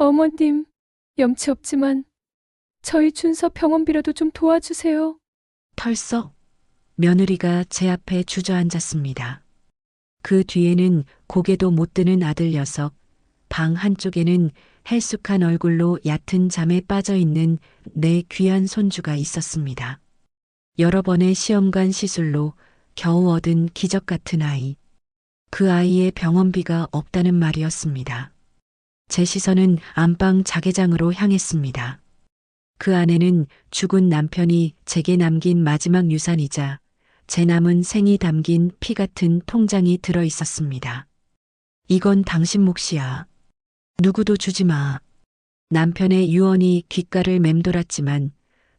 어머님, 염치 없지만 저희 준서 병원비라도 좀 도와주세요. 털썩 며느리가 제 앞에 주저앉았습니다. 그 뒤에는 고개도 못 드는 아들 녀석, 방 한쪽에는 헬쑥한 얼굴로 얕은 잠에 빠져 있는 내 귀한 손주가 있었습니다. 여러 번의 시험관 시술로 겨우 얻은 기적 같은 아이. 그 아이의 병원비가 없다는 말이었습니다. 제 시선은 안방 자개장으로 향했습니다. 그 안에는 죽은 남편이 제게 남긴 마지막 유산이자 제 남은 생이 담긴 피 같은 통장이 들어 있었습니다. 이건 당신 몫이야. 누구도 주지 마. 남편의 유언이 귓가를 맴돌았지만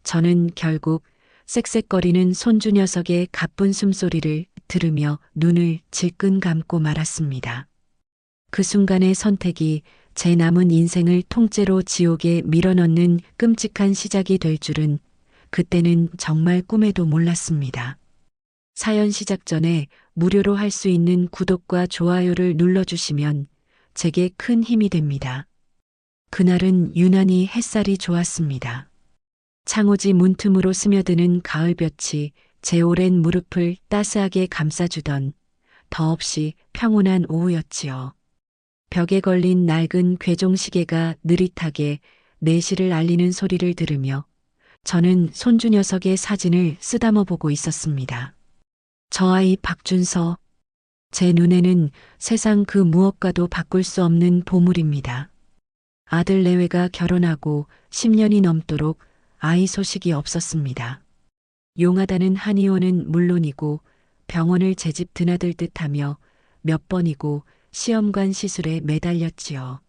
저는 결국 쌕쌕거리는 손주 녀석의 가쁜 숨소리를 들으며 눈을 질끈 감고 말았습니다. 그 순간의 선택이 제 남은 인생을 통째로 지옥에 밀어넣는 끔찍한 시작이 될 줄은 그때는 정말 꿈에도 몰랐습니다. 사연 시작 전에 무료로 할 수 있는 구독과 좋아요를 눌러주시면 제게 큰 힘이 됩니다. 그날은 유난히 햇살이 좋았습니다. 창호지 문틈으로 스며드는 가을볕이 제 오랜 무릎을 따스하게 감싸주던 더없이 평온한 오후였지요. 벽에 걸린 낡은 괴종시계가 느릿하게 4시를 알리는 소리를 들으며 저는 손주 녀석의 사진을 쓰다머 보고 있었습니다. 저 아이 박준서. 제 눈에는 세상 그 무엇과도 바꿀 수 없는 보물입니다. 아들 내외가 결혼하고 10년이 넘도록 아이 소식이 없었습니다. 용하다는 한의원은 물론이고 병원을 제 집 드나들듯 하며 몇 번이고 시험관 시술에 매달렸지요.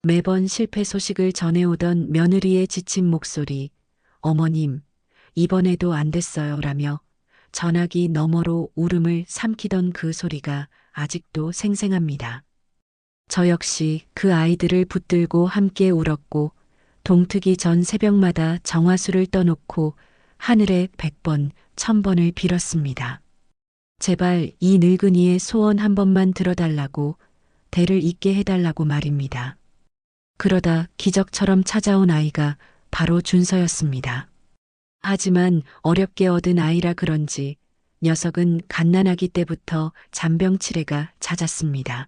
매번 실패 소식을 전해오던 며느리의 지친 목소리, 어머님, 이번에도 안 됐어요 라며 전화기 너머로 울음을 삼키던 그 소리가 아직도 생생합니다. 저 역시 그 아이들을 붙들고 함께 울었고 동트기 전 새벽마다 정화수를 떠놓고 하늘에 100번, 1000번을 빌었습니다. 제발 이 늙은이의 소원 한 번만 들어달라고, 대를 잇게 해달라고 말입니다. 그러다 기적처럼 찾아온 아이가 바로 준서였습니다. 하지만 어렵게 얻은 아이라 그런지 녀석은 갓난아기 때부터 잔병치레가 잦았습니다.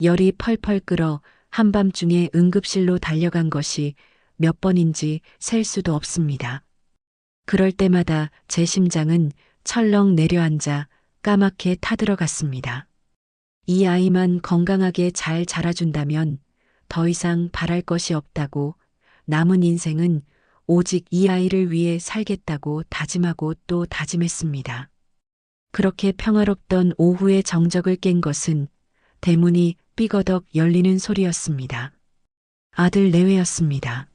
열이 펄펄 끓어 한밤중에 응급실로 달려간 것이 몇 번인지 셀 수도 없습니다. 그럴 때마다 제 심장은 철렁 내려앉아 까맣게 타들어갔습니다. 이 아이만 건강하게 잘 자라준다면 더 이상 바랄 것이 없다고, 남은 인생은 오직 이 아이를 위해 살겠다고 다짐하고 또 다짐했습니다. 그렇게 평화롭던 오후의 정적을 깬 것은 대문이 삐거덕 열리는 소리였습니다. 아들 내외였습니다.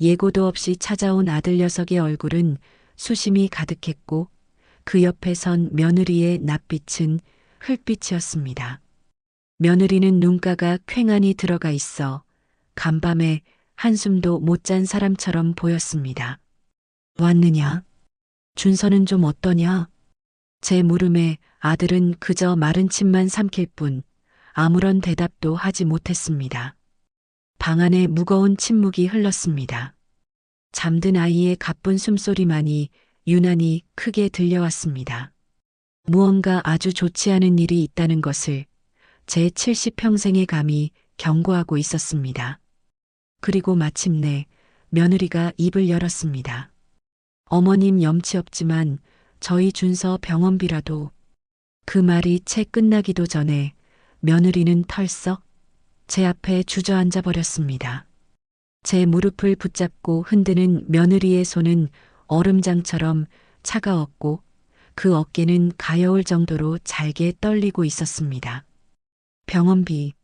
예고도 없이 찾아온 아들 녀석의 얼굴은 수심이 가득했고 그 옆에 선 며느리의 낯빛은 흙빛이었습니다. 며느리는 눈가가 퀭하니 들어가 있어 간밤에 한숨도 못 잔 사람처럼 보였습니다. 왔느냐? 준서는 좀 어떠냐? 제 물음에 아들은 그저 마른 침만 삼킬 뿐 아무런 대답도 하지 못했습니다. 방 안에 무거운 침묵이 흘렀습니다. 잠든 아이의 가쁜 숨소리만이 유난히 크게 들려왔습니다. 무언가 아주 좋지 않은 일이 있다는 것을 제 70평생의 감이 경고하고 있었습니다. 그리고 마침내 며느리가 입을 열었습니다. 어머님 염치 없지만 저희 준서 병원비라도. 그 말이 채 끝나기도 전에 며느리는 털썩 제 앞에 주저앉아 버렸습니다. 제 무릎을 붙잡고 흔드는 며느리의 손은 얼음장처럼 차가웠고 그 어깨는 가여울 정도로 잘게 떨리고 있었습니다. 병원비.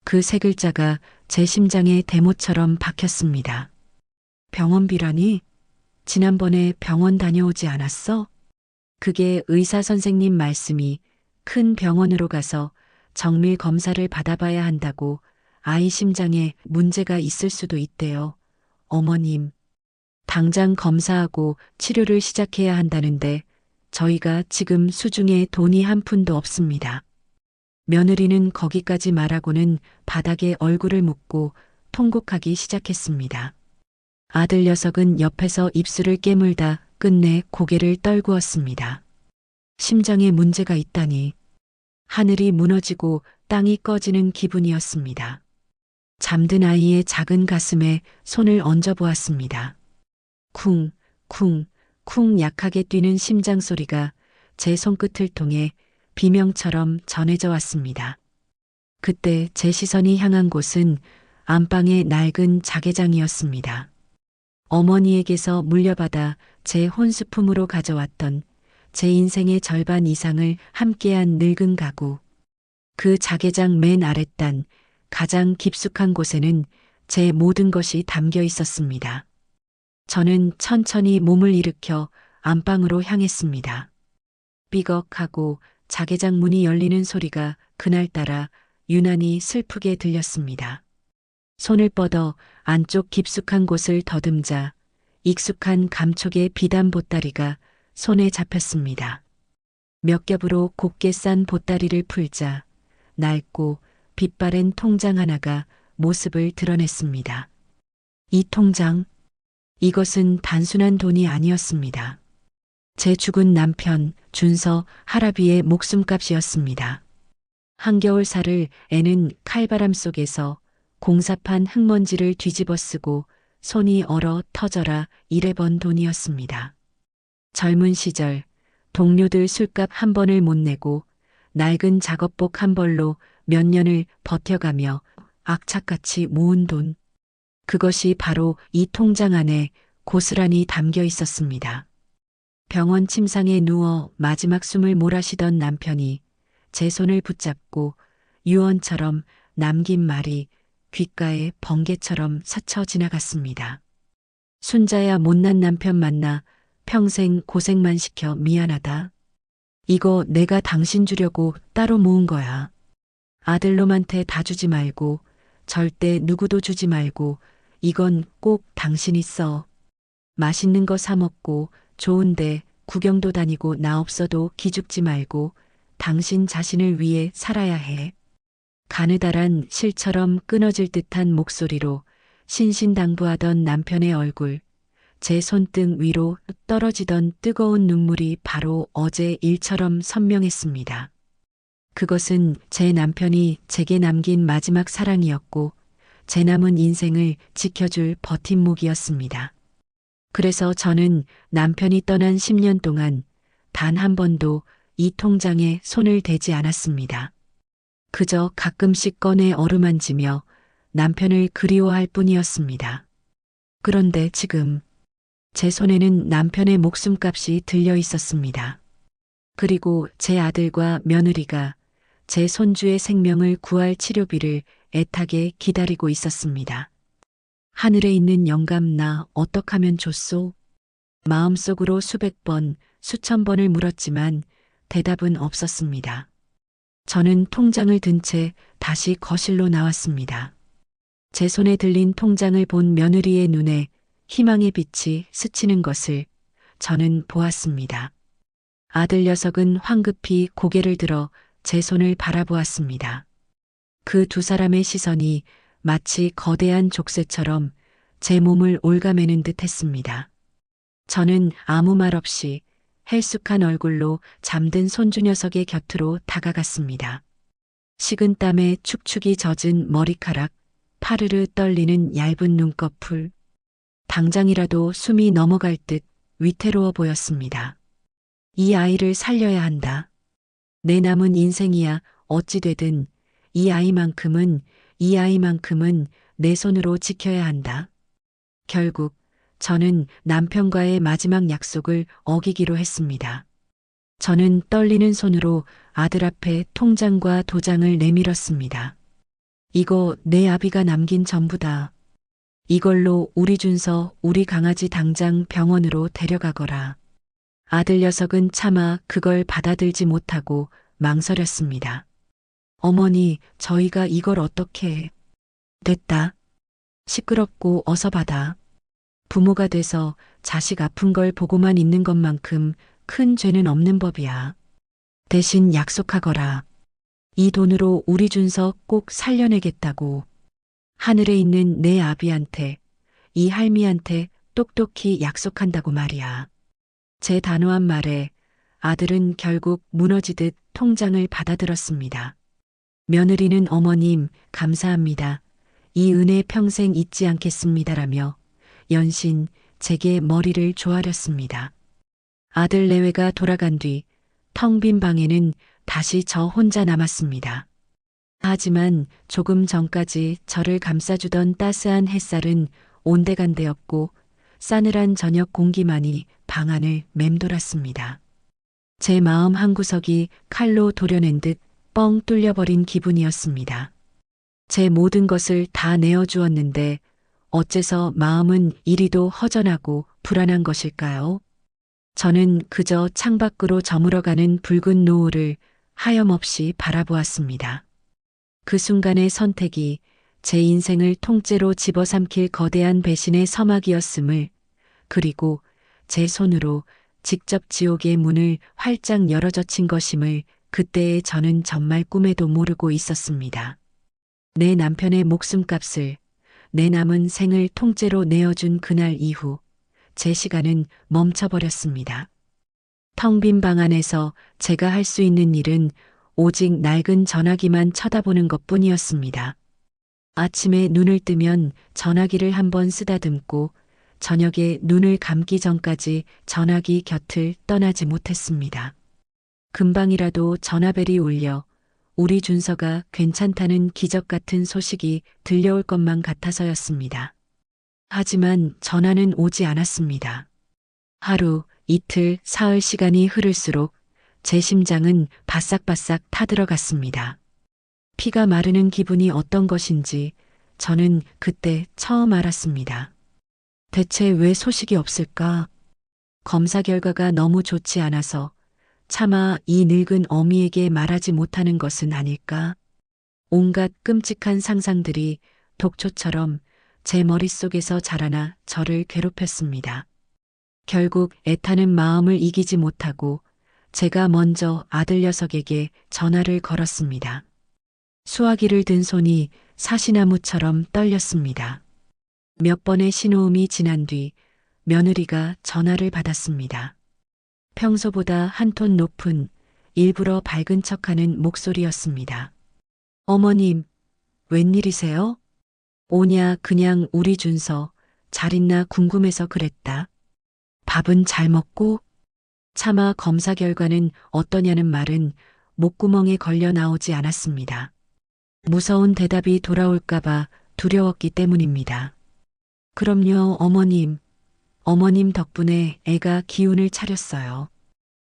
그 세 글자가 제 심장에 대모처럼 박혔습니다. 병원비라니? 지난번에 병원 다녀오지 않았어? 그게 의사 선생님 말씀이 큰 병원으로 가서 정밀 검사를 받아봐야 한다고, 아이 심장에 문제가 있을 수도 있대요. 어머님, 당장 검사하고 치료를 시작해야 한다는데 저희가 지금 수중에 돈이 한 푼도 없습니다. 며느리는 거기까지 말하고는 바닥에 얼굴을 묻고 통곡하기 시작했습니다. 아들 녀석은 옆에서 입술을 깨물다 끝내 고개를 떨구었습니다. 심장에 문제가 있다니. 하늘이 무너지고 땅이 꺼지는 기분이었습니다. 잠든 아이의 작은 가슴에 손을 얹어 보았습니다. 쿵, 쿵, 쿵 약하게 뛰는 심장 소리가 제 손끝을 통해 비명처럼 전해져 왔습니다. 그때 제 시선이 향한 곳은 안방의 낡은 자개장이었습니다. 어머니에게서 물려받아 제 혼수품으로 가져왔던 제 인생의 절반 이상을 함께한 늙은 가구. 그 자개장 맨 아랫단 가장 깊숙한 곳에는 제 모든 것이 담겨 있었습니다. 저는 천천히 몸을 일으켜 안방으로 향했습니다. 삐걱하고 자개장 문이 열리는 소리가 그날따라 유난히 슬프게 들렸습니다. 손을 뻗어 안쪽 깊숙한 곳을 더듬자 익숙한 감촉의 비단 보따리가 손에 잡혔습니다. 몇 겹으로 곱게 싼 보따리를 풀자 낡고 빛바랜 통장 하나가 모습을 드러냈습니다. 이 통장, 이것은 단순한 돈이 아니었습니다. 제 죽은 남편 준서 할아비의 목숨값이었습니다. 한겨울 살을 애는 칼바람 속에서 공사판 흙먼지를 뒤집어 쓰고 손이 얼어 터져라 일해번 돈이었습니다. 젊은 시절 동료들 술값 한 번을 못 내고 낡은 작업복 한 벌로 몇 년을 버텨가며 악착같이 모은 돈. 그것이 바로 이 통장 안에 고스란히 담겨 있었습니다. 병원 침상에 누워 마지막 숨을 몰아쉬던 남편이 제 손을 붙잡고 유언처럼 남긴 말이 귓가에 번개처럼 스쳐 지나갔습니다. 순자야 못난 남편 만나 평생 고생만 시켜 미안하다. 이거 내가 당신 주려고 따로 모은 거야. 아들놈한테 다 주지 말고 절대 누구도 주지 말고 이건 꼭 당신이 써. 맛있는 거 사 먹고 좋은데 구경도 다니고 나 없어도 기죽지 말고 당신 자신을 위해 살아야 해. 가느다란 실처럼 끊어질 듯한 목소리로 신신당부하던 남편의 얼굴, 제 손등 위로 떨어지던 뜨거운 눈물이 바로 어제 일처럼 선명했습니다. 그것은 제 남편이 제게 남긴 마지막 사랑이었고 제 남은 인생을 지켜줄 버팀목이었습니다. 그래서 저는 남편이 떠난 10년 동안 단 한 번도 이 통장에 손을 대지 않았습니다. 그저 가끔씩 꺼내 어루만지며 남편을 그리워할 뿐이었습니다. 그런데 지금 제 손에는 남편의 목숨값이 들려 있었습니다. 그리고 제 아들과 며느리가 제 손주의 생명을 구할 치료비를 애타게 기다리고 있었습니다. 하늘에 있는 영감 나 어떡하면 좋소? 마음속으로 수백 번, 수천 번을 물었지만 대답은 없었습니다. 저는 통장을 든 채 다시 거실로 나왔습니다. 제 손에 들린 통장을 본 며느리의 눈에 희망의 빛이 스치는 것을 저는 보았습니다. 아들 녀석은 황급히 고개를 들어 제 손을 바라보았습니다. 그 두 사람의 시선이 마치 거대한 족쇄처럼 제 몸을 올가매는 듯 했습니다. 저는 아무 말 없이 헬쑥한 얼굴로 잠든 손주 녀석의 곁으로 다가갔습니다. 식은 땀에 축축이 젖은 머리카락, 파르르 떨리는 얇은 눈꺼풀. 당장이라도 숨이 넘어갈 듯 위태로워 보였습니다. 이 아이를 살려야 한다. 내 남은 인생이야 어찌 되든 이 아이만큼은 내 손으로 지켜야 한다. 결국 저는 남편과의 마지막 약속을 어기기로 했습니다. 저는 떨리는 손으로 아들 앞에 통장과 도장을 내밀었습니다. 이거 내 아비가 남긴 전부다. 이걸로 우리 준서, 우리 강아지 당장 병원으로 데려가거라. 아들 녀석은 차마 그걸 받아들지 못하고 망설였습니다. 어머니, 저희가 이걸 어떻게 해? 됐다. 시끄럽고 어서 받아. 부모가 돼서 자식 아픈 걸 보고만 있는 것만큼 큰 죄는 없는 법이야. 대신 약속하거라. 이 돈으로 우리 준서 꼭 살려내겠다고. 하늘에 있는 내 아비한테, 이 할미한테 똑똑히 약속한다고 말이야. 제 단호한 말에 아들은 결국 무너지듯 통장을 받아들었습니다. 며느리는 어머님, 감사합니다. 이 은혜 평생 잊지 않겠습니다라며 연신 제게 머리를 조아렸습니다. 아들 내외가 돌아간 뒤 텅 빈 방에는 다시 저 혼자 남았습니다. 하지만 조금 전까지 저를 감싸주던 따스한 햇살은 온데간데였고 싸늘한 저녁 공기만이 방 안을 맴돌았습니다. 제 마음 한구석이 칼로 도려낸 듯 뻥 뚫려버린 기분이었습니다. 제 모든 것을 다 내어주었는데 어째서 마음은 이리도 허전하고 불안한 것일까요? 저는 그저 창밖으로 저물어가는 붉은 노을을 하염없이 바라보았습니다. 그 순간의 선택이 제 인생을 통째로 집어삼킬 거대한 배신의 서막이었음을, 그리고 제 손으로 직접 지옥의 문을 활짝 열어젖힌 것임을 그때의 저는 정말 꿈에도 모르고 있었습니다. 내 남편의 목숨값을 내 남은 생을 통째로 내어준 그날 이후 제 시간은 멈춰버렸습니다. 텅 빈 방 안에서 제가 할 수 있는 일은 오직 낡은 전화기만 쳐다보는 것뿐이었습니다. 아침에 눈을 뜨면 전화기를 한번 쓰다듬고 저녁에 눈을 감기 전까지 전화기 곁을 떠나지 못했습니다. 금방이라도 전화벨이 울려 우리 준서가 괜찮다는 기적 같은 소식이 들려올 것만 같아서였습니다. 하지만 전화는 오지 않았습니다. 하루, 이틀, 사흘 시간이 흐를수록 제 심장은 바싹바싹 타들어갔습니다. 피가 마르는 기분이 어떤 것인지 저는 그때 처음 알았습니다. 대체 왜 소식이 없을까? 검사 결과가 너무 좋지 않아서 차마 이 늙은 어미에게 말하지 못하는 것은 아닐까? 온갖 끔찍한 상상들이 독초처럼 제 머릿속에서 자라나 저를 괴롭혔습니다. 결국 애타는 마음을 이기지 못하고 제가 먼저 아들 녀석에게 전화를 걸었습니다. 수화기를 든 손이 사시나무처럼 떨렸습니다. 몇 번의 신호음이 지난 뒤 며느리가 전화를 받았습니다. 평소보다 한 톤 높은 일부러 밝은 척하는 목소리였습니다. 어머님, 웬일이세요? 오냐 그냥 우리 준서 잘 있나 궁금해서 그랬다. 밥은 잘 먹고? 차마 검사 결과는 어떠냐는 말은 목구멍에 걸려 나오지 않았습니다. 무서운 대답이 돌아올까봐 두려웠기 때문입니다. 그럼요, 어머님. 어머님 덕분에 애가 기운을 차렸어요.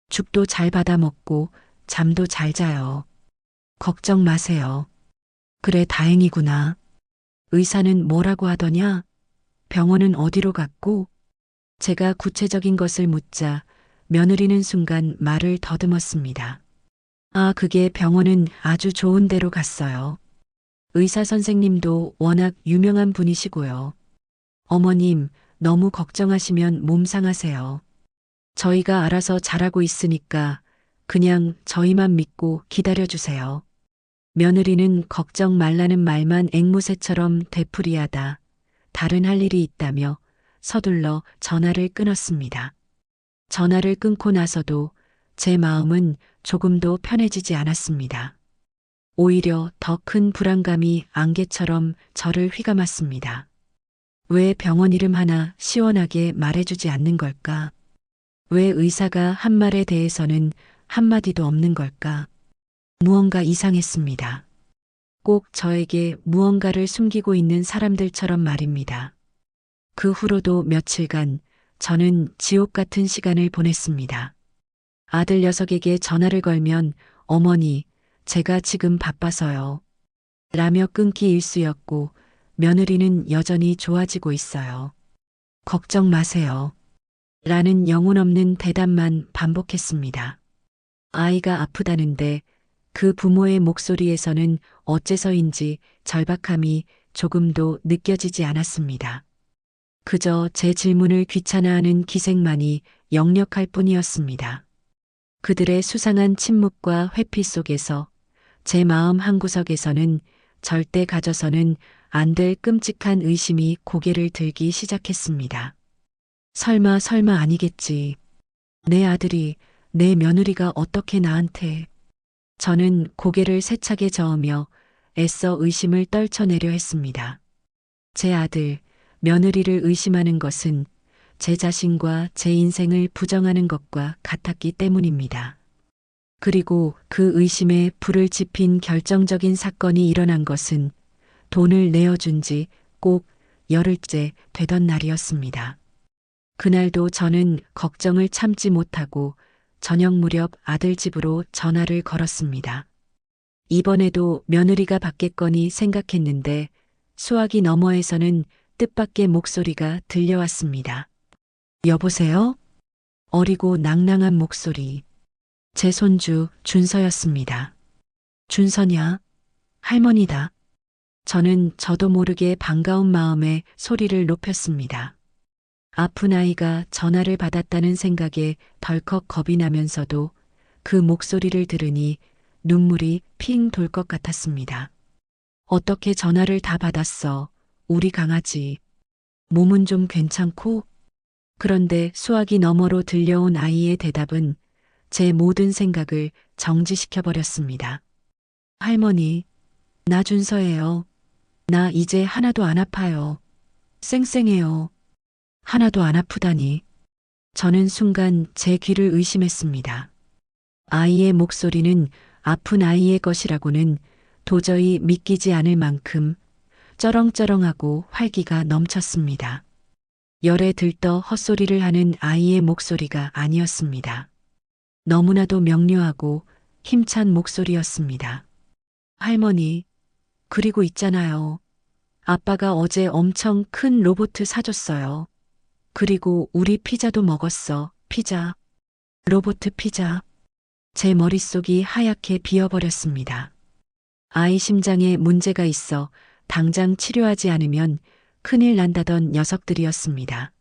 죽도 잘 받아 먹고 잠도 잘 자요. 걱정 마세요. 그래, 다행이구나. 의사는 뭐라고 하더냐? 병원은 어디로 갔고? 제가 구체적인 것을 묻자 며느리는 순간 말을 더듬었습니다. 아, 그게 병원은 아주 좋은 데로 갔어요. 의사 선생님도 워낙 유명한 분이시고요. 어머님, 너무 걱정하시면 몸 상하세요. 저희가 알아서 잘하고 있으니까 그냥 저희만 믿고 기다려주세요. 며느리는 걱정 말라는 말만 앵무새처럼 되풀이하다 다른 할 일이 있다며 서둘러 전화를 끊었습니다. 전화를 끊고 나서도 제 마음은 조금도 편해지지 않았습니다. 오히려 더 큰 불안감이 안개처럼 저를 휘감았습니다. 왜 병원 이름 하나 시원하게 말해주지 않는 걸까? 왜 의사가 한 말에 대해서는 한마디도 없는 걸까? 무언가 이상했습니다. 꼭 저에게 무언가를 숨기고 있는 사람들처럼 말입니다. 그 후로도 며칠간 저는 지옥 같은 시간을 보냈습니다. 아들 녀석에게 전화를 걸면 어머니, 제가 지금 바빠서요. 라며 끊기 일쑤였고 며느리는 여전히 좋아지고 있어요. 걱정 마세요. 라는 영혼 없는 대답만 반복했습니다. 아이가 아프다는데 그 부모의 목소리에서는 어째서인지 절박함이 조금도 느껴지지 않았습니다. 그저 제 질문을 귀찮아하는 기색만이 역력할 뿐이었습니다. 그들의 수상한 침묵과 회피 속에서 제 마음 한구석에서는 절대 가져서는 안 될 끔찍한 의심이 고개를 들기 시작했습니다. 설마 아니겠지. 내 아들이, 내 며느리가 어떻게 나한테. 저는 고개를 세차게 저으며 애써 의심을 떨쳐내려 했습니다. 제 아들, 며느리를 의심하는 것은 제 자신과 제 인생을 부정하는 것과 같았기 때문입니다. 그리고 그 의심에 불을 지핀 결정적인 사건이 일어난 것은 돈을 내어준 지 꼭 열흘째 되던 날이었습니다. 그날도 저는 걱정을 참지 못하고 저녁 무렵 아들 집으로 전화를 걸었습니다. 이번에도 며느리가 받겠거니 생각했는데 수화기 너머에서는 뜻밖의 목소리가 들려왔습니다. 여보세요? 어리고 낭낭한 목소리. 제 손주 준서였습니다. 준서냐? 할머니다. 저는 저도 모르게 반가운 마음에 소리를 높였습니다. 아픈 아이가 전화를 받았다는 생각에 덜컥 겁이 나면서도 그 목소리를 들으니 눈물이 핑 돌 것 같았습니다. 어떻게 전화를 다 받았어? 우리 강아지. 몸은 좀 괜찮고? 그런데 수화기 너머로 들려온 아이의 대답은 제 모든 생각을 정지시켜버렸습니다. 할머니, 나 준서예요. 나 이제 하나도 안 아파요. 쌩쌩해요. 하나도 안 아프다니. 저는 순간 제 귀를 의심했습니다. 아이의 목소리는 아픈 아이의 것이라고는 도저히 믿기지 않을 만큼 쩌렁쩌렁하고 활기가 넘쳤습니다. 열에 들떠 헛소리를 하는 아이의 목소리가 아니었습니다. 너무나도 명료하고 힘찬 목소리였습니다. 할머니, 그리고 있잖아요. 아빠가 어제 엄청 큰 로봇 사줬어요. 그리고 우리 피자도 먹었어. 피자. 로봇 피자. 제 머릿속이 하얗게 비어버렸습니다. 아이 심장에 문제가 있어 당장 치료하지 않으면 큰일 난다던 녀석들이었습니다.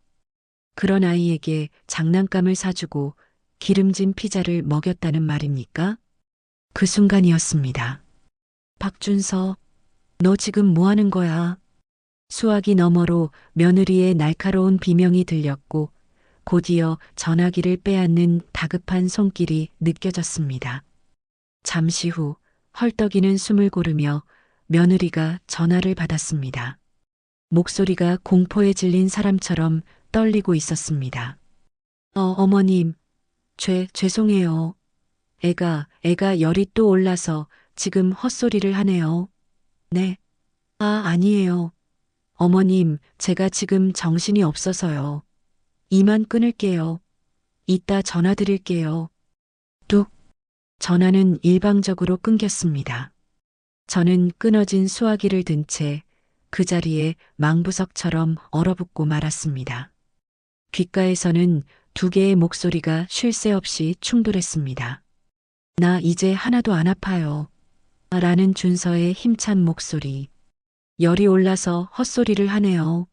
그런 아이에게 장난감을 사주고 기름진 피자를 먹였다는 말입니까? 그 순간이었습니다. 박준서, 너 지금 뭐 하는 거야? 수화기 너머로 며느리의 날카로운 비명이 들렸고 곧이어 전화기를 빼앗는 다급한 손길이 느껴졌습니다. 잠시 후 헐떡이는 숨을 고르며 며느리가 전화를 받았습니다. 목소리가 공포에 질린 사람처럼 떨리고 있었습니다. 어머님, 죄송해요. 애가 열이 또 올라서 지금 헛소리를 하네요. 네. 아니에요. 어머님, 제가 지금 정신이 없어서요. 이만 끊을게요. 이따 전화 드릴게요. 뚝. 전화는 일방적으로 끊겼습니다. 저는 끊어진 수화기를 든 채 그 자리에 망부석처럼 얼어붙고 말았습니다. 귓가에서는 두 개의 목소리가 쉴 새 없이 충돌했습니다. 나 이제 하나도 안 아파요. 라는 준서의 힘찬 목소리. 열이 올라서 헛소리를 하네요.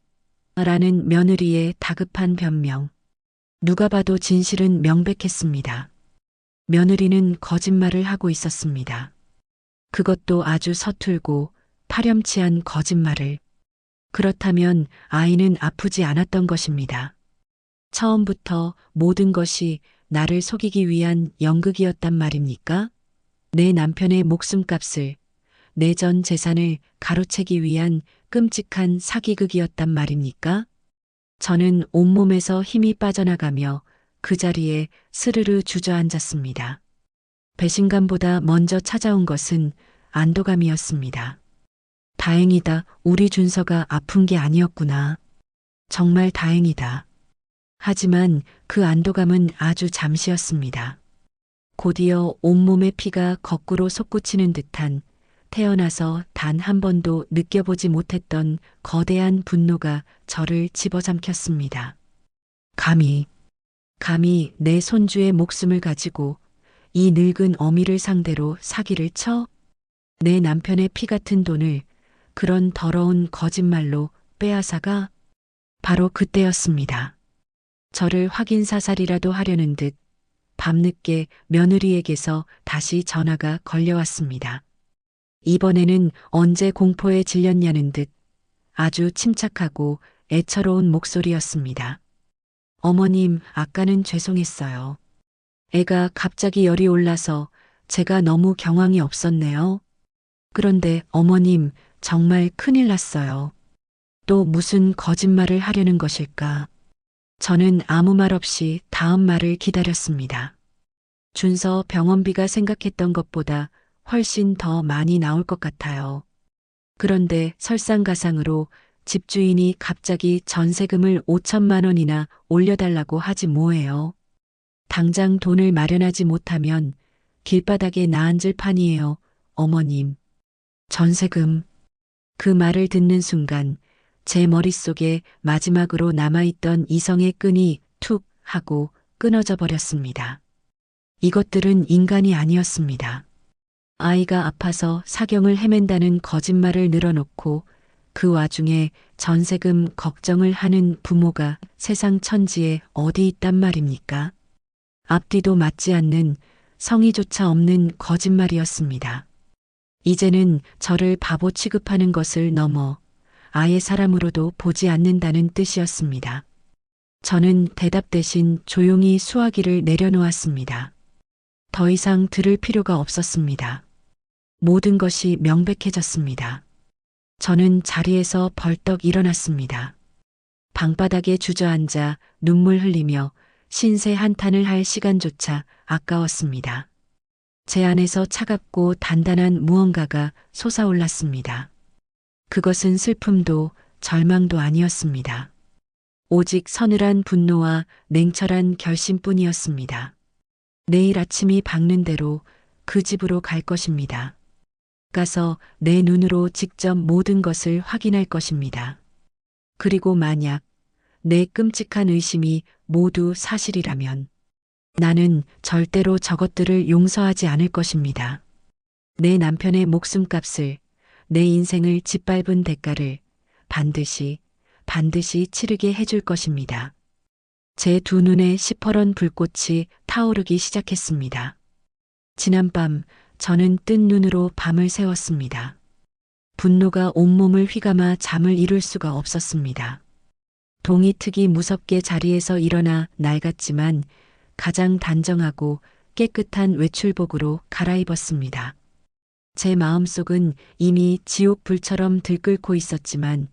라는 며느리의 다급한 변명. 누가 봐도 진실은 명백했습니다. 며느리는 거짓말을 하고 있었습니다. 그것도 아주 서툴고 파렴치한 거짓말을. 그렇다면 아이는 아프지 않았던 것입니다. 처음부터 모든 것이 나를 속이기 위한 연극이었단 말입니까? 내 남편의 목숨값을, 내 전 재산을 가로채기 위한 끔찍한 사기극이었단 말입니까? 저는 온몸에서 힘이 빠져나가며 그 자리에 스르르 주저앉았습니다. 배신감보다 먼저 찾아온 것은 안도감이었습니다. 다행이다. 우리 준서가 아픈 게 아니었구나. 정말 다행이다. 하지만 그 안도감은 아주 잠시였습니다. 곧이어 온몸의 피가 거꾸로 솟구치는 듯한 태어나서 단 한 번도 느껴보지 못했던 거대한 분노가 저를 집어삼켰습니다. 감히 내 손주의 목숨을 가지고 이 늙은 어미를 상대로 사기를 쳐? 내 남편의 피 같은 돈을 그런 더러운 거짓말로 빼앗아가? 바로 그때였습니다. 저를 확인사살이라도 하려는 듯 밤늦게 며느리에게서 다시 전화가 걸려왔습니다. 이번에는 언제 공포에 질렸냐는 듯 아주 침착하고 애처로운 목소리였습니다. 어머님, 아까는 죄송했어요. 애가 갑자기 열이 올라서 제가 너무 경황이 없었네요. 그런데 어머님, 정말 큰일 났어요. 또 무슨 거짓말을 하려는 것일까? 저는 아무 말 없이 다음 말을 기다렸습니다. 준서 병원비가 생각했던 것보다 훨씬 더 많이 나올 것 같아요. 그런데 설상가상으로 집주인이 갑자기 전세금을 5천만 원이나 올려달라고 하지 뭐예요. 당장 돈을 마련하지 못하면 길바닥에 나앉을 판이에요, 어머님. 전세금. 그 말을 듣는 순간 제 머릿속에 마지막으로 남아있던 이성의 끈이 툭 하고 끊어져 버렸습니다. 이것들은 인간이 아니었습니다. 아이가 아파서 사경을 헤맨다는 거짓말을 늘어놓고 그 와중에 전세금 걱정을 하는 부모가 세상 천지에 어디 있단 말입니까? 앞뒤도 맞지 않는 성의조차 없는 거짓말이었습니다. 이제는 저를 바보 취급하는 것을 넘어 아예 사람으로도 보지 않는다는 뜻이었습니다. 저는 대답 대신 조용히 수화기를 내려놓았습니다. 더 이상 들을 필요가 없었습니다. 모든 것이 명백해졌습니다. 저는 자리에서 벌떡 일어났습니다. 방바닥에 주저앉아 눈물 흘리며 신세 한탄을 할 시간조차 아까웠습니다. 제 안에서 차갑고 단단한 무언가가 솟아올랐습니다. 그것은 슬픔도 절망도 아니었습니다. 오직 서늘한 분노와 냉철한 결심뿐이었습니다. 내일 아침이 밝는 대로 그 집으로 갈 것입니다. 가서 내 눈으로 직접 모든 것을 확인할 것입니다. 그리고 만약 내 끔찍한 의심이 모두 사실이라면 나는 절대로 저것들을 용서하지 않을 것입니다. 내 남편의 목숨값을, 내 인생을 짓밟은 대가를 반드시 치르게 해줄 것입니다. 제 두 눈에 시퍼런 불꽃이 타오르기 시작했습니다. 지난밤 저는 뜬 눈으로 밤을 새웠습니다. 분노가 온몸을 휘감아 잠을 이룰 수가 없었습니다. 동이특이 무섭게 자리에서 일어나 낡았지만 가장 단정하고 깨끗한 외출복으로 갈아입었습니다. 제 마음속은 이미 지옥불처럼 들끓고 있었지만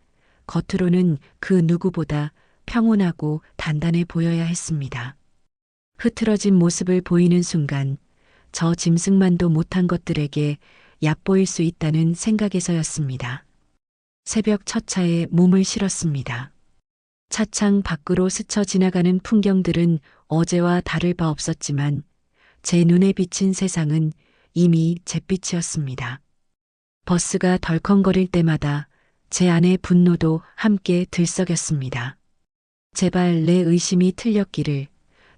겉으로는 그 누구보다 평온하고 단단해 보여야 했습니다. 흐트러진 모습을 보이는 순간 저 짐승만도 못한 것들에게 얕보일 수 있다는 생각에서였습니다. 새벽 첫 차에 몸을 실었습니다. 차창 밖으로 스쳐 지나가는 풍경들은 어제와 다를 바 없었지만 제 눈에 비친 세상은 이미 잿빛이었습니다. 버스가 덜컹거릴 때마다 제 안의 분노도 함께 들썩였습니다. 제발 내 의심이 틀렸기를,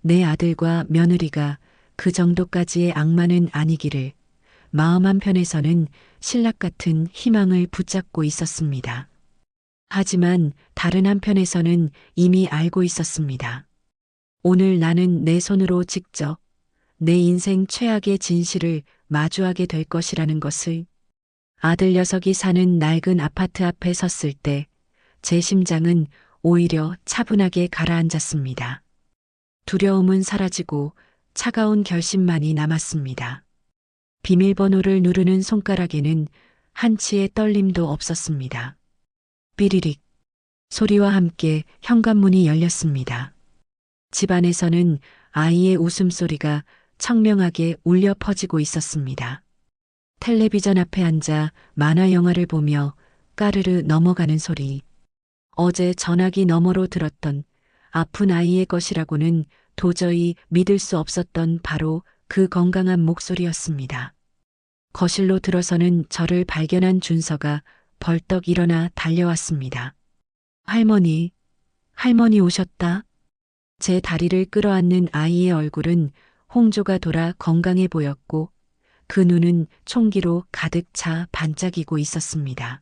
내 아들과 며느리가 그 정도까지의 악마는 아니기를 마음 한편에서는 신락 같은 희망을 붙잡고 있었습니다. 하지만 다른 한편에서는 이미 알고 있었습니다. 오늘 나는 내 손으로 직접 내 인생 최악의 진실을 마주하게 될 것이라는 것을. 아들 녀석이 사는 낡은 아파트 앞에 섰을 때 제 심장은 오히려 차분하게 가라앉았습니다. 두려움은 사라지고 차가운 결심만이 남았습니다. 비밀번호를 누르는 손가락에는 한치의 떨림도 없었습니다. 삐리릭 소리와 함께 현관문이 열렸습니다. 집안에서는 아이의 웃음소리가 청명하게 울려 퍼지고 있었습니다. 텔레비전 앞에 앉아 만화 영화를 보며 까르르 넘어가는 소리. 어제 전화기 너머로 들었던 아픈 아이의 것이라고는 도저히 믿을 수 없었던 바로 그 건강한 목소리였습니다. 거실로 들어서는 저를 발견한 준서가 벌떡 일어나 달려왔습니다. 할머니 오셨다. 제 다리를 끌어안는 아이의 얼굴은 홍조가 돌아 건강해 보였고 그 눈은 총기로 가득 차 반짝이고 있었습니다.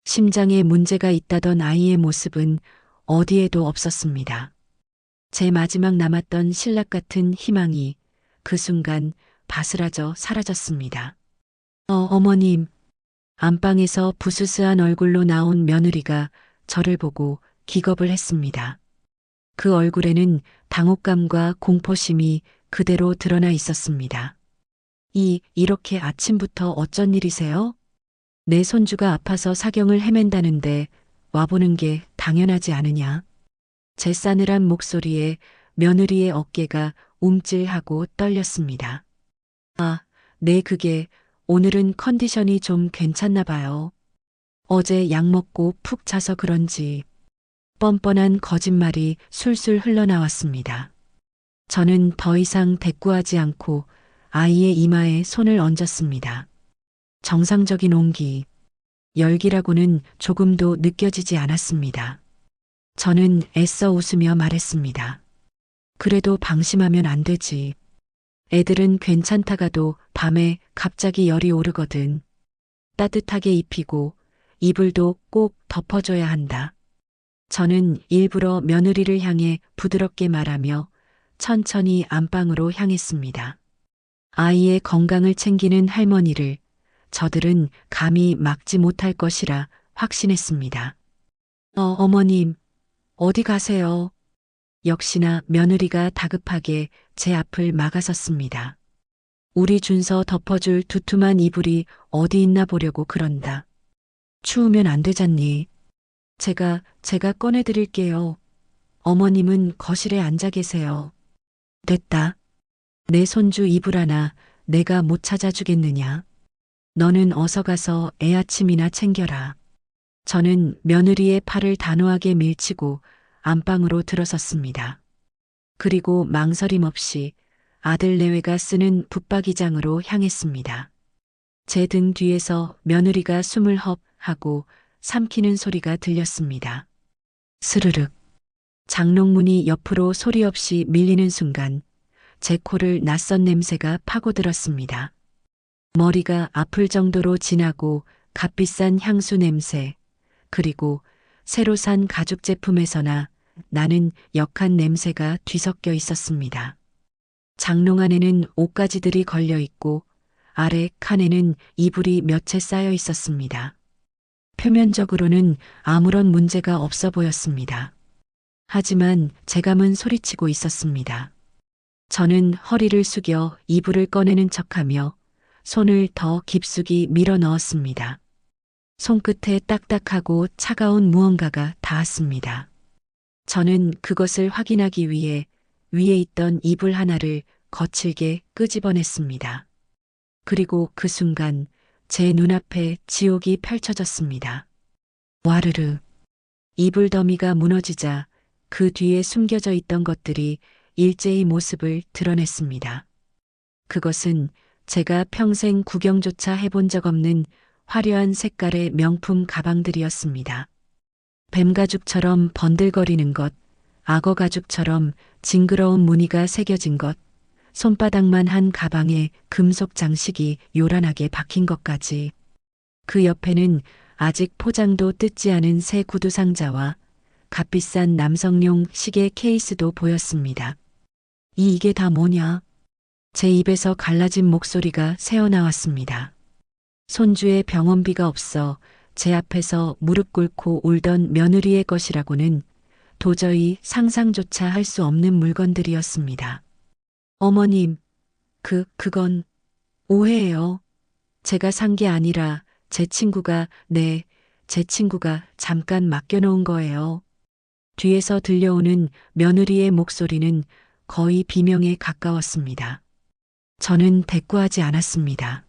심장에 문제가 있다던 아이의 모습은 어디에도 없었습니다. 제 마지막 남았던 신락 같은 희망이 그 순간 바스라져 사라졌습니다. 어머님. 안방에서 부스스한 얼굴로 나온 며느리가 저를 보고 기겁을 했습니다. 그 얼굴에는 당혹감과 공포심이 그대로 드러나 있었습니다. 이렇게 아침부터 어쩐 일이세요? 내 손주가 아파서 사경을 헤맨다는데 와보는 게 당연하지 않으냐? 제 싸늘한 목소리에 며느리의 어깨가 움찔하고 떨렸습니다. 아, 네, 그게 오늘은 컨디션이 좀 괜찮나 봐요. 어제 약 먹고 푹 자서 그런지 뻔뻔한 거짓말이 술술 흘러나왔습니다. 저는 더 이상 대꾸하지 않고 아이의 이마에 손을 얹었습니다. 정상적인 온기, 열기라고는 조금도 느껴지지 않았습니다. 저는 애써 웃으며 말했습니다. 그래도 방심하면 안 되지. 애들은 괜찮다가도 밤에 갑자기 열이 오르거든. 따뜻하게 입히고 이불도 꼭 덮어줘야 한다. 저는 일부러 며느리를 향해 부드럽게 말하며 천천히 안방으로 향했습니다. 아이의 건강을 챙기는 할머니를 저들은 감히 막지 못할 것이라 확신했습니다. 어머님, 어디 가세요? 역시나 며느리가 다급하게 제 앞을 막아섰습니다. 우리 준서 덮어줄 두툼한 이불이 어디 있나 보려고 그런다. 추우면 안 되잖니. 제가 꺼내드릴게요. 어머님은 거실에 앉아 계세요. 됐다. 내 손주 이불 하나 내가 못 찾아주겠느냐. 너는 어서 가서 애 아침이나 챙겨라. 저는 며느리의 팔을 단호하게 밀치고 안방으로 들어섰습니다. 그리고 망설임 없이 아들 내외가 쓰는 붙박이장으로 향했습니다. 제 등 뒤에서 며느리가 숨을 헙 하고 삼키는 소리가 들렸습니다. 스르륵. 장롱문이 옆으로 소리 없이 밀리는 순간 제 코를 낯선 냄새가 파고들었습니다. 머리가 아플 정도로 진하고 값비싼 향수 냄새, 그리고 새로 산 가죽 제품에서나 나는 역한 냄새가 뒤섞여 있었습니다. 장롱 안에는 옷가지들이 걸려 있고 아래 칸에는 이불이 몇 채 쌓여 있었습니다. 표면적으로는 아무런 문제가 없어 보였습니다. 하지만 제 감은 소리치고 있었습니다. 저는 허리를 숙여 이불을 꺼내는 척하며 손을 더 깊숙이 밀어 넣었습니다. 손끝에 딱딱하고 차가운 무언가가 닿았습니다. 저는 그것을 확인하기 위해 위에 있던 이불 하나를 거칠게 끄집어냈습니다. 그리고 그 순간 제 눈앞에 지옥이 펼쳐졌습니다. 와르르. 이불 더미가 무너지자 그 뒤에 숨겨져 있던 것들이 일제히 모습을 드러냈습니다. 그것은 제가 평생 구경조차 해본 적 없는 화려한 색깔의 명품 가방들이었습니다. 뱀가죽처럼 번들거리는 것, 악어가죽처럼 징그러운 무늬가 새겨진 것, 손바닥만 한 가방에 금속 장식이 요란하게 박힌 것까지. 그 옆에는 아직 포장도 뜯지 않은 새 구두 상자와 값비싼 남성용 시계 케이스도 보였습니다. 이게 다 뭐냐? 제 입에서 갈라진 목소리가 새어나왔습니다. 손주의 병원비가 없어 제 앞에서 무릎 꿇고 울던 며느리의 것이라고는 도저히 상상조차 할 수 없는 물건들이었습니다. 어머님, 그건 오해예요. 제가 산 게 아니라 제 친구가 잠깐 맡겨놓은 거예요. 뒤에서 들려오는 며느리의 목소리는 거의 비명에 가까웠습니다. 저는 대꾸하지 않았습니다.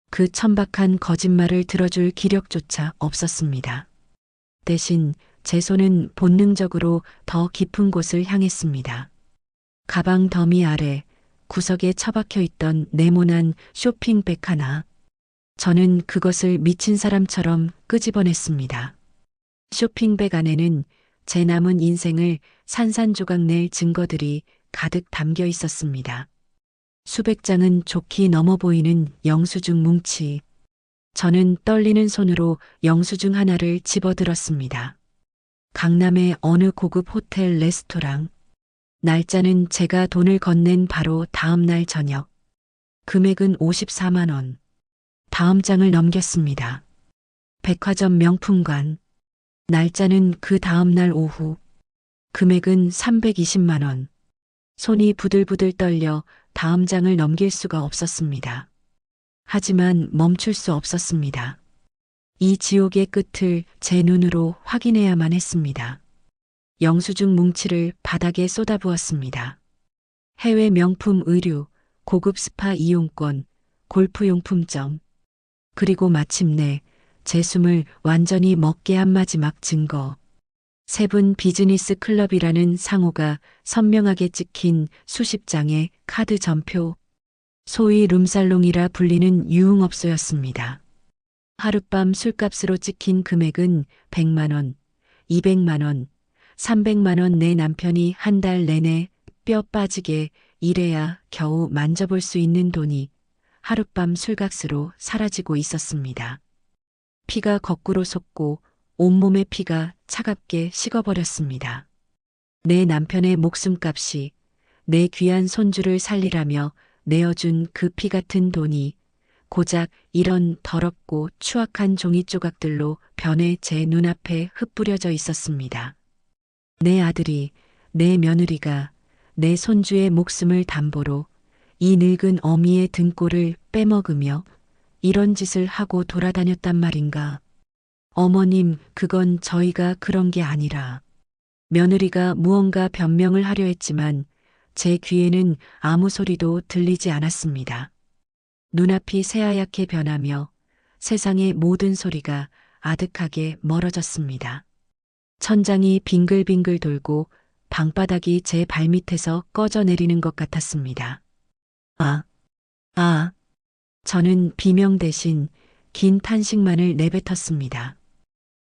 그 천박한 거짓말을 들어줄 기력조차 없었습니다. 대신 제 손은 본능적으로 더 깊은 곳을 향했습니다. 가방 더미 아래 구석에 처박혀 있던 네모난 쇼핑백 하나. 저는 그것을 미친 사람처럼 끄집어냈습니다. 쇼핑백 안에는 제 남은 인생을 산산조각 낼 증거들이 가득 담겨 있었습니다. 수백 장은 좋게 넘어 보이는 영수증 뭉치. 저는 떨리는 손으로 영수증 하나를 집어들었습니다. 강남의 어느 고급 호텔 레스토랑. 날짜는 제가 돈을 건넨 바로 다음 날 저녁. 금액은 54만 원. 다음 장을 넘겼습니다. 백화점 명품관. 날짜는 그 다음날 오후. 금액은 320만 원. 손이 부들부들 떨려 다음 장을 넘길 수가 없었습니다. 하지만 멈출 수 없었습니다. 이 지옥의 끝을 제 눈으로 확인해야만 했습니다. 영수증 뭉치를 바닥에 쏟아부었습니다. 해외 명품 의류, 고급 스파 이용권, 골프용품점. 그리고 마침내 제 숨을 완전히 먹게 한 마지막 증거. 세븐 비즈니스 클럽이라는 상호가 선명하게 찍힌 수십 장의 카드 전표. 소위 룸살롱이라 불리는 유흥업소였습니다. 하룻밤 술값으로 찍힌 금액은 100만 원, 200만 원, 300만 원. 내 남편이 한 달 내내 뼈 빠지게 일해야 겨우 만져볼 수 있는 돈이 하룻밤 술값으로 사라지고 있었습니다. 피가 거꾸로 솟고 온몸의 피가 차갑게 식어버렸습니다. 내 남편의 목숨값이 내 귀한 손주를 살리라며 내어준 그 피 같은 돈이 고작 이런 더럽고 추악한 종이 조각들로 변해 제 눈앞에 흩뿌려져 있었습니다. 내 아들이, 내 며느리가 내 손주의 목숨을 담보로 이 늙은 어미의 등골을 빼먹으며 이런 짓을 하고 돌아다녔단 말인가. 어머님, 그건 저희가 그런 게 아니라. 며느리가 무언가 변명을 하려 했지만 제 귀에는 아무 소리도 들리지 않았습니다. 눈앞이 새하얗게 변하며 세상의 모든 소리가 아득하게 멀어졌습니다. 천장이 빙글빙글 돌고 방바닥이 제 발밑에서 꺼져 내리는 것 같았습니다. 저는 비명 대신 긴 탄식만을 내뱉었습니다.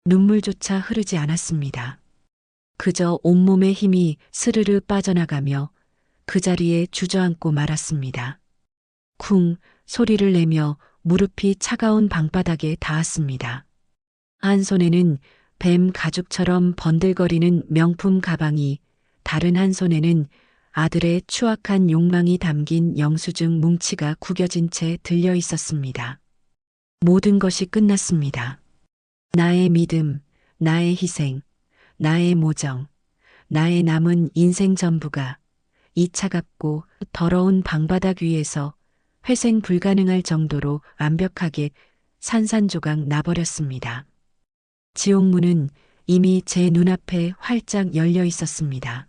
눈물조차 흐르지 않았습니다. 그저 온몸의 힘이 스르르 빠져나가며 그 자리에 주저앉고 말았습니다. 쿵 소리를 내며 무릎이 차가운 방바닥에 닿았습니다. 한 손에는 뱀 가죽처럼 번들거리는 명품 가방이, 다른 한 손에는 아들의 추악한 욕망이 담긴 영수증 뭉치가 구겨진 채 들려 있었습니다. 모든 것이 끝났습니다. 나의 믿음, 나의 희생, 나의 모정, 나의 남은 인생 전부가 이 차갑고 더러운 방바닥 위에서 회생 불가능할 정도로 완벽하게 산산조각 나버렸습니다. 지옥문은 이미 제 눈앞에 활짝 열려 있었습니다.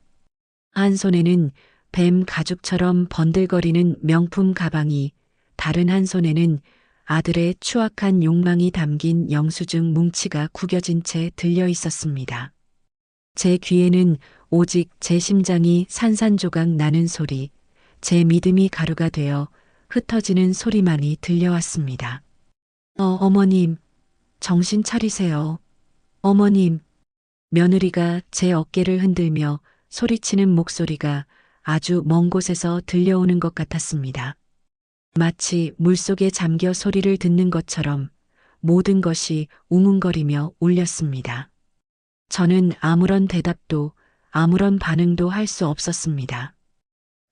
한 손에는 뱀 가죽처럼 번들거리는 명품 가방이, 다른 한 손에는 아들의 추악한 욕망이 담긴 영수증 뭉치가 구겨진 채 들려 있었습니다. 제 귀에는 오직 제 심장이 산산조각 나는 소리, 제 믿음이 가루가 되어 흩어지는 소리만이 들려왔습니다. 어머님, 정신 차리세요. 어머님. 며느리가 제 어깨를 흔들며 소리치는 목소리가 아주 먼 곳에서 들려오는 것 같았습니다. 마치 물속에 잠겨 소리를 듣는 것처럼 모든 것이 웅웅거리며 울렸습니다. 저는 아무런 대답도 아무런 반응도 할 수 없었습니다.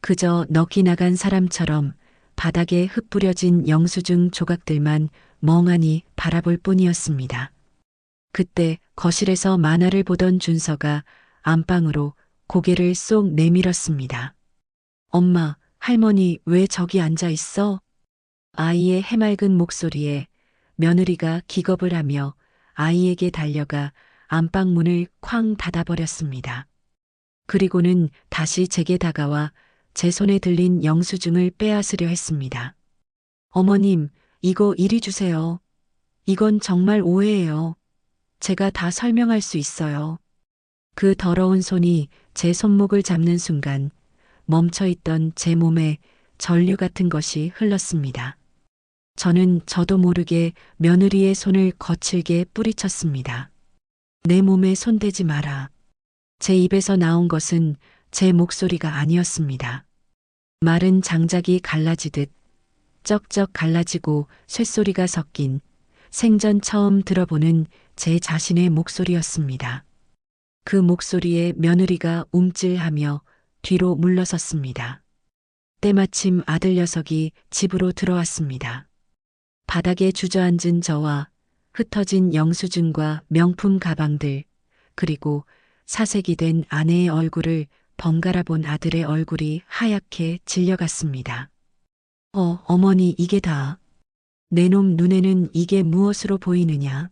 그저 넋이 나간 사람처럼 바닥에 흩뿌려진 영수증 조각들만 멍하니 바라볼 뿐이었습니다. 그때 거실에서 만화를 보던 준서가 안방으로 고개를 쏙 내밀었습니다. 엄마, 할머니 왜 저기 앉아 있어? 아이의 해맑은 목소리에 며느리가 기겁을 하며 아이에게 달려가 안방 문을 쾅 닫아버렸습니다. 그리고는 다시 제게 다가와 제 손에 들린 영수증을 빼앗으려 했습니다. 어머님, 이거 이리 주세요. 이건 정말 오해예요. 제가 다 설명할 수 있어요. 그 더러운 손이 제 손목을 잡는 순간 멈춰있던 제 몸에 전류 같은 것이 흘렀습니다. 저는 저도 모르게 며느리의 손을 거칠게 뿌리쳤습니다. 내 몸에 손대지 마라. 제 입에서 나온 것은 제 목소리가 아니었습니다. 마른 장작이 갈라지듯 쩍쩍 갈라지고 쇳소리가 섞인 생전 처음 들어보는 제 자신의 목소리였습니다. 그 목소리에 며느리가 움찔하며 뒤로 물러섰습니다. 때마침 아들 녀석이 집으로 들어왔습니다. 바닥에 주저앉은 저와 흩어진 영수증과 명품 가방들, 그리고 사색이 된 아내의 얼굴을 번갈아 본 아들의 얼굴이 하얗게 질려갔습니다. 어머니, 이게 다. 내 놈 눈에는 이게 무엇으로 보이느냐?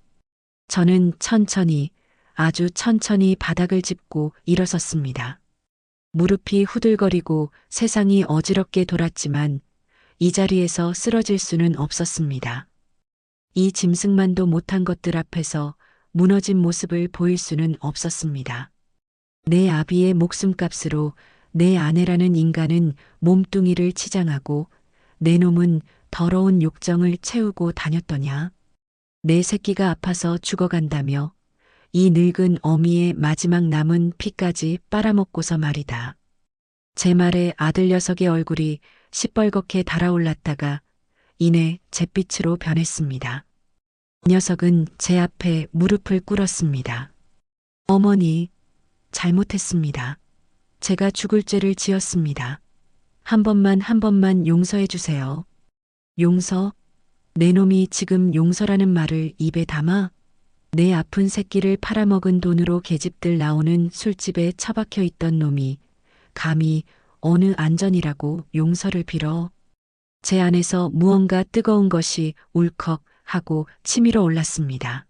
저는 천천히, 아주 천천히 바닥을 짚고 일어섰습니다. 무릎이 후들거리고 세상이 어지럽게 돌았지만 이 자리에서 쓰러질 수는 없었습니다. 이 짐승만도 못한 것들 앞에서 무너진 모습을 보일 수는 없었습니다. 내 아비의 목숨값으로 내 아내라는 인간은 몸뚱이를 치장하고 내 놈은 더러운 욕정을 채우고 다녔더냐? 내 새끼가 아파서 죽어간다며 이 늙은 어미의 마지막 남은 피까지 빨아먹고서 말이다. 제 말에 아들 녀석의 얼굴이 시뻘겋게 달아올랐다가 이내 잿빛으로 변했습니다. 녀석은 제 앞에 무릎을 꿇었습니다. 어머니, 잘못했습니다. 제가 죽을 죄를 지었습니다. 한 번만 용서해 주세요. 용서? 내 놈이 지금 용서라는 말을 입에 담아? 내 아픈 새끼를 팔아먹은 돈으로 계집들 나오는 술집에 처박혀 있던 놈이 감히 어느 안전이라고 용서를 빌어? 제 안에서 무언가 뜨거운 것이 울컥 하고 치밀어 올랐습니다.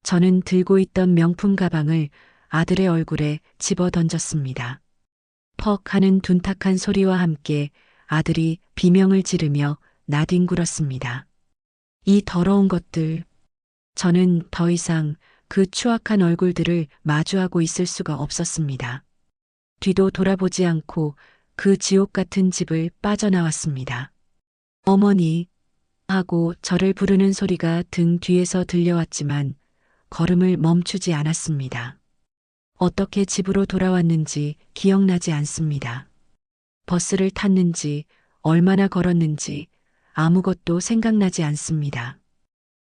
저는 들고 있던 명품 가방을 아들의 얼굴에 집어 던졌습니다. 퍽 하는 둔탁한 소리와 함께 아들이 비명을 지르며 나뒹굴었습니다. 이 더러운 것들. 저는 더 이상 그 추악한 얼굴들을 마주하고 있을 수가 없었습니다. 뒤도 돌아보지 않고 그 지옥 같은 집을 빠져나왔습니다. 어머니 하고 저를 부르는 소리가 등 뒤에서 들려왔지만 걸음을 멈추지 않았습니다. 어떻게 집으로 돌아왔는지 기억나지 않습니다. 버스를 탔는지 얼마나 걸었는지 아무것도 생각나지 않습니다.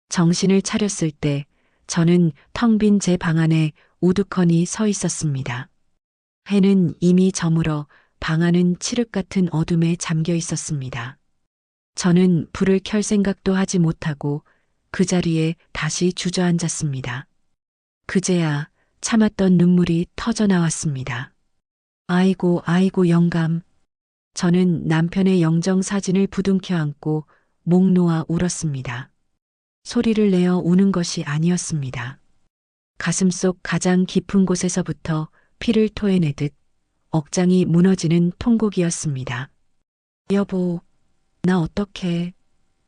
정신을 차렸을 때 저는 텅 빈 제 방 안에 우두커니 서 있었습니다. 해는 이미 저물어 방 안은 칠흑 같은 어둠에 잠겨 있었습니다. 저는 불을 켤 생각도 하지 못하고 그 자리에 다시 주저앉았습니다. 그제야 참았던 눈물이 터져 나왔습니다. 아이고 영감. 저는 남편의 영정 사진을 부둥켜 안고 목 놓아 울었습니다. 소리를 내어 우는 것이 아니었습니다. 가슴속 가장 깊은 곳에서부터 피를 토해내듯 억장이 무너지는 통곡이었습니다. 여보, 나 어떡해.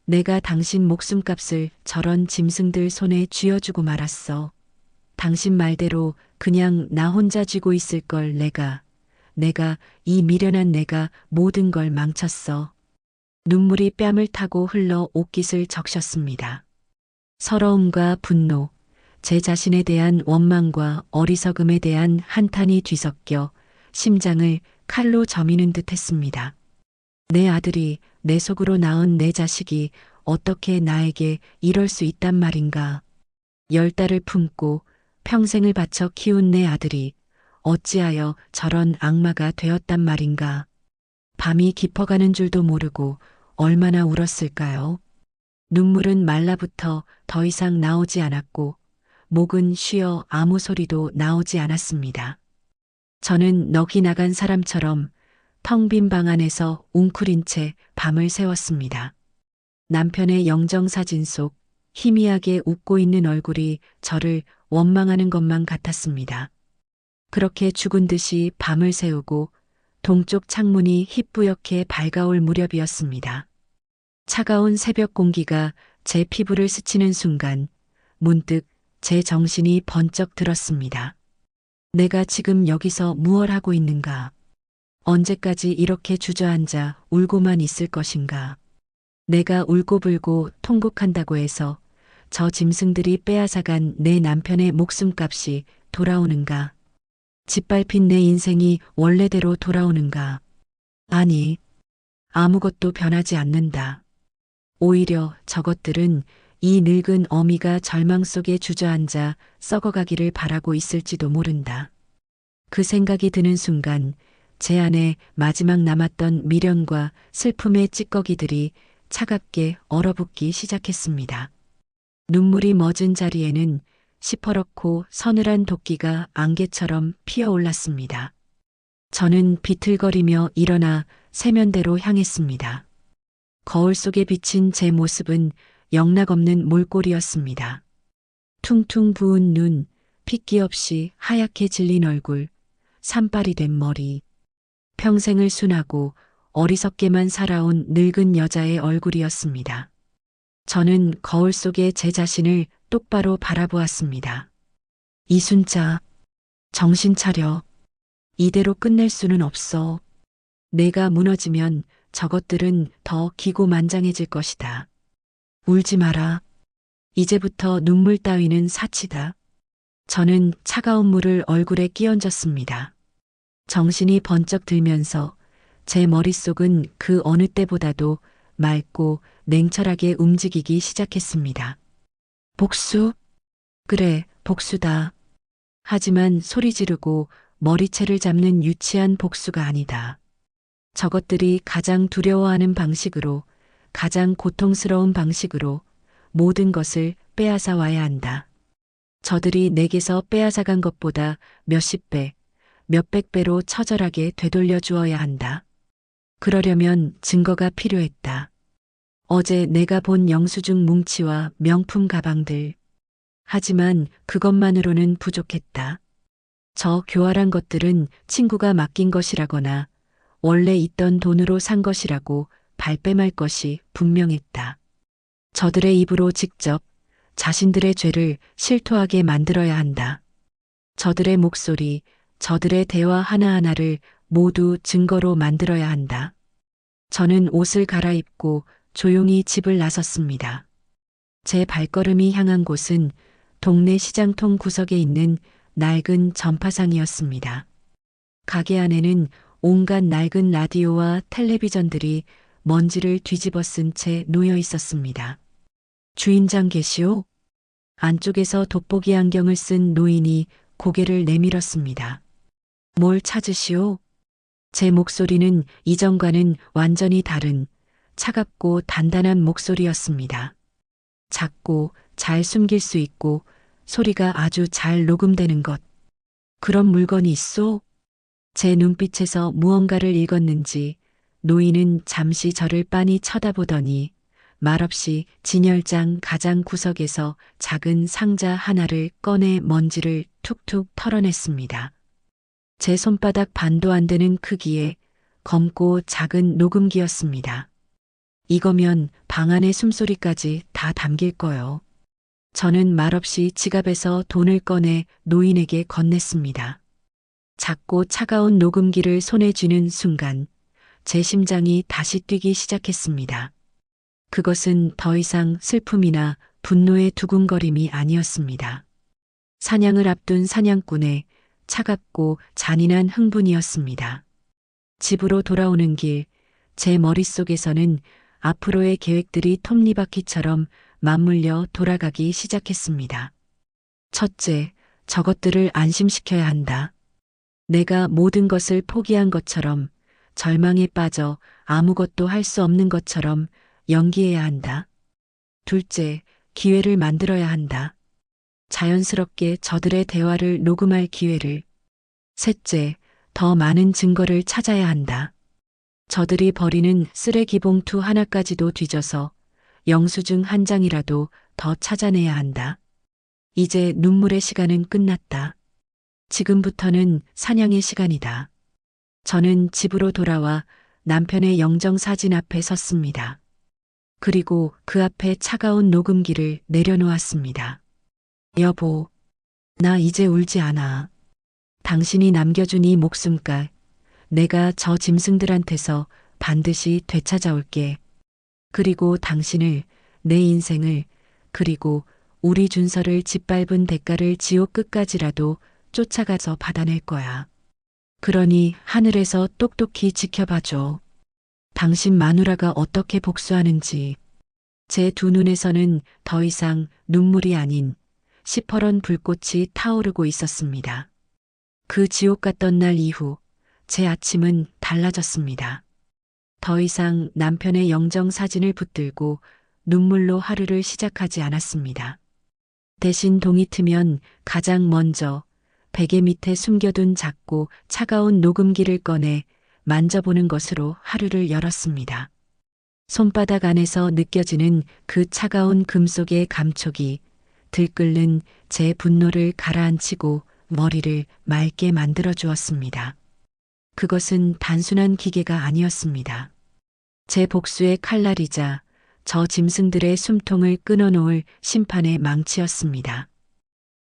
내가 당신 목숨값을 저런 짐승들 손에 쥐어주고 말았어. 당신 말대로 그냥 나 혼자 쥐고 있을 걸 내가 이 미련한 내가 모든 걸 망쳤어. 눈물이 뺨을 타고 흘러 옷깃을 적셨습니다. 서러움과 분노, 제 자신에 대한 원망과 어리석음에 대한 한탄이 뒤섞여 심장을 칼로 저미는 듯 했습니다. 내 아들이 내 속으로 낳은 내 자식이 어떻게 나에게 이럴 수 있단 말인가. 10달을 품고 평생을 바쳐 키운 내 아들이 어찌하여 저런 악마가 되었단 말인가. 밤이 깊어가는 줄도 모르고 얼마나 울었을까요? 눈물은 말라붙어 더 이상 나오지 않았고 목은 쉬어 아무 소리도 나오지 않았습니다. 저는 넋이 나간 사람처럼 텅 빈 방 안에서 웅크린 채 밤을 새웠습니다. 남편의 영정사진 속 희미하게 웃고 있는 얼굴이 저를 원망하는 것만 같았습니다. 그렇게 죽은 듯이 밤을 새우고 동쪽 창문이 희뿌옇게 밝아올 무렵이었습니다. 차가운 새벽 공기가 제 피부를 스치는 순간 문득 제 정신이 번쩍 들었습니다. 내가 지금 여기서 무얼 하고 있는가? 언제까지 이렇게 주저앉아 울고만 있을 것인가? 내가 울고불고 통곡한다고 해서 저 짐승들이 빼앗아간 내 남편의 목숨값이 돌아오는가? 짓밟힌 내 인생이 원래대로 돌아오는가? 아니, 아무것도 변하지 않는다. 오히려 저것들은 이 늙은 어미가 절망 속에 주저앉아 썩어가기를 바라고 있을지도 모른다. 그 생각이 드는 순간 제 안에 마지막 남았던 미련과 슬픔의 찌꺼기들이 차갑게 얼어붙기 시작했습니다. 눈물이 멎은 자리에는 시퍼렇고 서늘한 도끼가 안개처럼 피어올랐습니다. 저는 비틀거리며 일어나 세면대로 향했습니다. 거울 속에 비친 제 모습은 영락없는 몰골이었습니다. 퉁퉁 부은 눈, 핏기 없이 하얗게 질린 얼굴, 산발이 된 머리. 평생을 순하고 어리석게만 살아온 늙은 여자의 얼굴이었습니다. 저는 거울 속에 제 자신을 똑바로 바라보았습니다. 이순자, 정신 차려. 이대로 끝낼 수는 없어. 내가 무너지면 저것들은 더 기고만장해질 것이다. 울지 마라. 이제부터 눈물 따위는 사치다. 저는 차가운 물을 얼굴에 끼얹었습니다. 정신이 번쩍 들면서 제 머릿속은 그 어느 때보다도 맑고 냉철하게 움직이기 시작했습니다. 복수? 그래, 복수다. 하지만 소리 지르고 머리채를 잡는 유치한 복수가 아니다. 저것들이 가장 두려워하는 방식으로, 가장 고통스러운 방식으로 모든 것을 빼앗아 와야 한다. 저들이 내게서 빼앗아간 것보다 몇십 배, 몇백 배로 처절하게 되돌려 주어야 한다. 그러려면 증거가 필요했다. 어제 내가 본 영수증 뭉치와 명품 가방들. 하지만 그것만으로는 부족했다. 저 교활한 것들은 친구가 맡긴 것이라거나 원래 있던 돈으로 산 것이라고 발뺌할 것이 분명했다. 저들의 입으로 직접 자신들의 죄를 실토하게 만들어야 한다. 저들의 목소리, 저들의 대화 하나하나를 모두 증거로 만들어야 한다. 저는 옷을 갈아입고 조용히 집을 나섰습니다. 제 발걸음이 향한 곳은 동네 시장통 구석에 있는 낡은 전파상이었습니다. 가게 안에는 온갖 낡은 라디오와 텔레비전들이 먼지를 뒤집어 쓴 채 놓여 있었습니다. 주인장 계시오? 안쪽에서 돋보기 안경을 쓴 노인이 고개를 내밀었습니다. 뭘 찾으시오? 제 목소리는 이전과는 완전히 다른 차갑고 단단한 목소리였습니다. 작고 잘 숨길 수 있고 소리가 아주 잘 녹음되는 것. 그런 물건이 있소? 제 눈빛에서 무언가를 읽었는지 노인은 잠시 저를 빤히 쳐다보더니 말없이 진열장 가장 구석에서 작은 상자 하나를 꺼내 먼지를 툭툭 털어냈습니다. 제 손바닥 반도 안 되는 크기의 검고 작은 녹음기였습니다. 이거면 방 안의 숨소리까지 다 담길 거요. 저는 말없이 지갑에서 돈을 꺼내 노인에게 건넸습니다. 작고 차가운 녹음기를 손에 쥐는 순간 제 심장이 다시 뛰기 시작했습니다. 그것은 더 이상 슬픔이나 분노의 두근거림이 아니었습니다. 사냥을 앞둔 사냥꾼의 차갑고 잔인한 흥분이었습니다. 집으로 돌아오는 길, 제 머릿속에서는 앞으로의 계획들이 톱니바퀴처럼 맞물려 돌아가기 시작했습니다. 첫째, 저것들을 안심시켜야 한다. 내가 모든 것을 포기한 것처럼 절망에 빠져 아무것도 할 수 없는 것처럼 연기해야 한다. 둘째, 기회를 만들어야 한다. 자연스럽게 저들의 대화를 녹음할 기회를. 셋째, 더 많은 증거를 찾아야 한다. 저들이 버리는 쓰레기 봉투 하나까지도 뒤져서 영수증 한 장이라도 더 찾아내야 한다. 이제 눈물의 시간은 끝났다. 지금부터는 사냥의 시간이다. 저는 집으로 돌아와 남편의 영정사진 앞에 섰습니다. 그리고 그 앞에 차가운 녹음기를 내려놓았습니다. 여보, 나 이제 울지 않아. 당신이 남겨준 이 목숨값, 내가 저 짐승들한테서 반드시 되찾아올게. 그리고 당신을, 내 인생을, 그리고 우리 준서를 짓밟은 대가를 지옥 끝까지라도 쫓아가서 받아낼 거야. 그러니 하늘에서 똑똑히 지켜봐줘. 당신 마누라가 어떻게 복수하는지. 제 두 눈에서는 더 이상 눈물이 아닌 시퍼런 불꽃이 타오르고 있었습니다. 그 지옥 같던 날 이후 제 아침은 달라졌습니다. 더 이상 남편의 영정 사진을 붙들고 눈물로 하루를 시작하지 않았습니다. 대신 동이 트면 가장 먼저 베개 밑에 숨겨둔 작고 차가운 녹음기를 꺼내 만져보는 것으로 하루를 열었습니다. 손바닥 안에서 느껴지는 그 차가운 금속의 감촉이 들끓는 제 분노를 가라앉히고 머리를 맑게 만들어 주었습니다. 그것은 단순한 기계가 아니었습니다. 제 복수의 칼날이자 저 짐승들의 숨통을 끊어놓을 심판의 망치였습니다.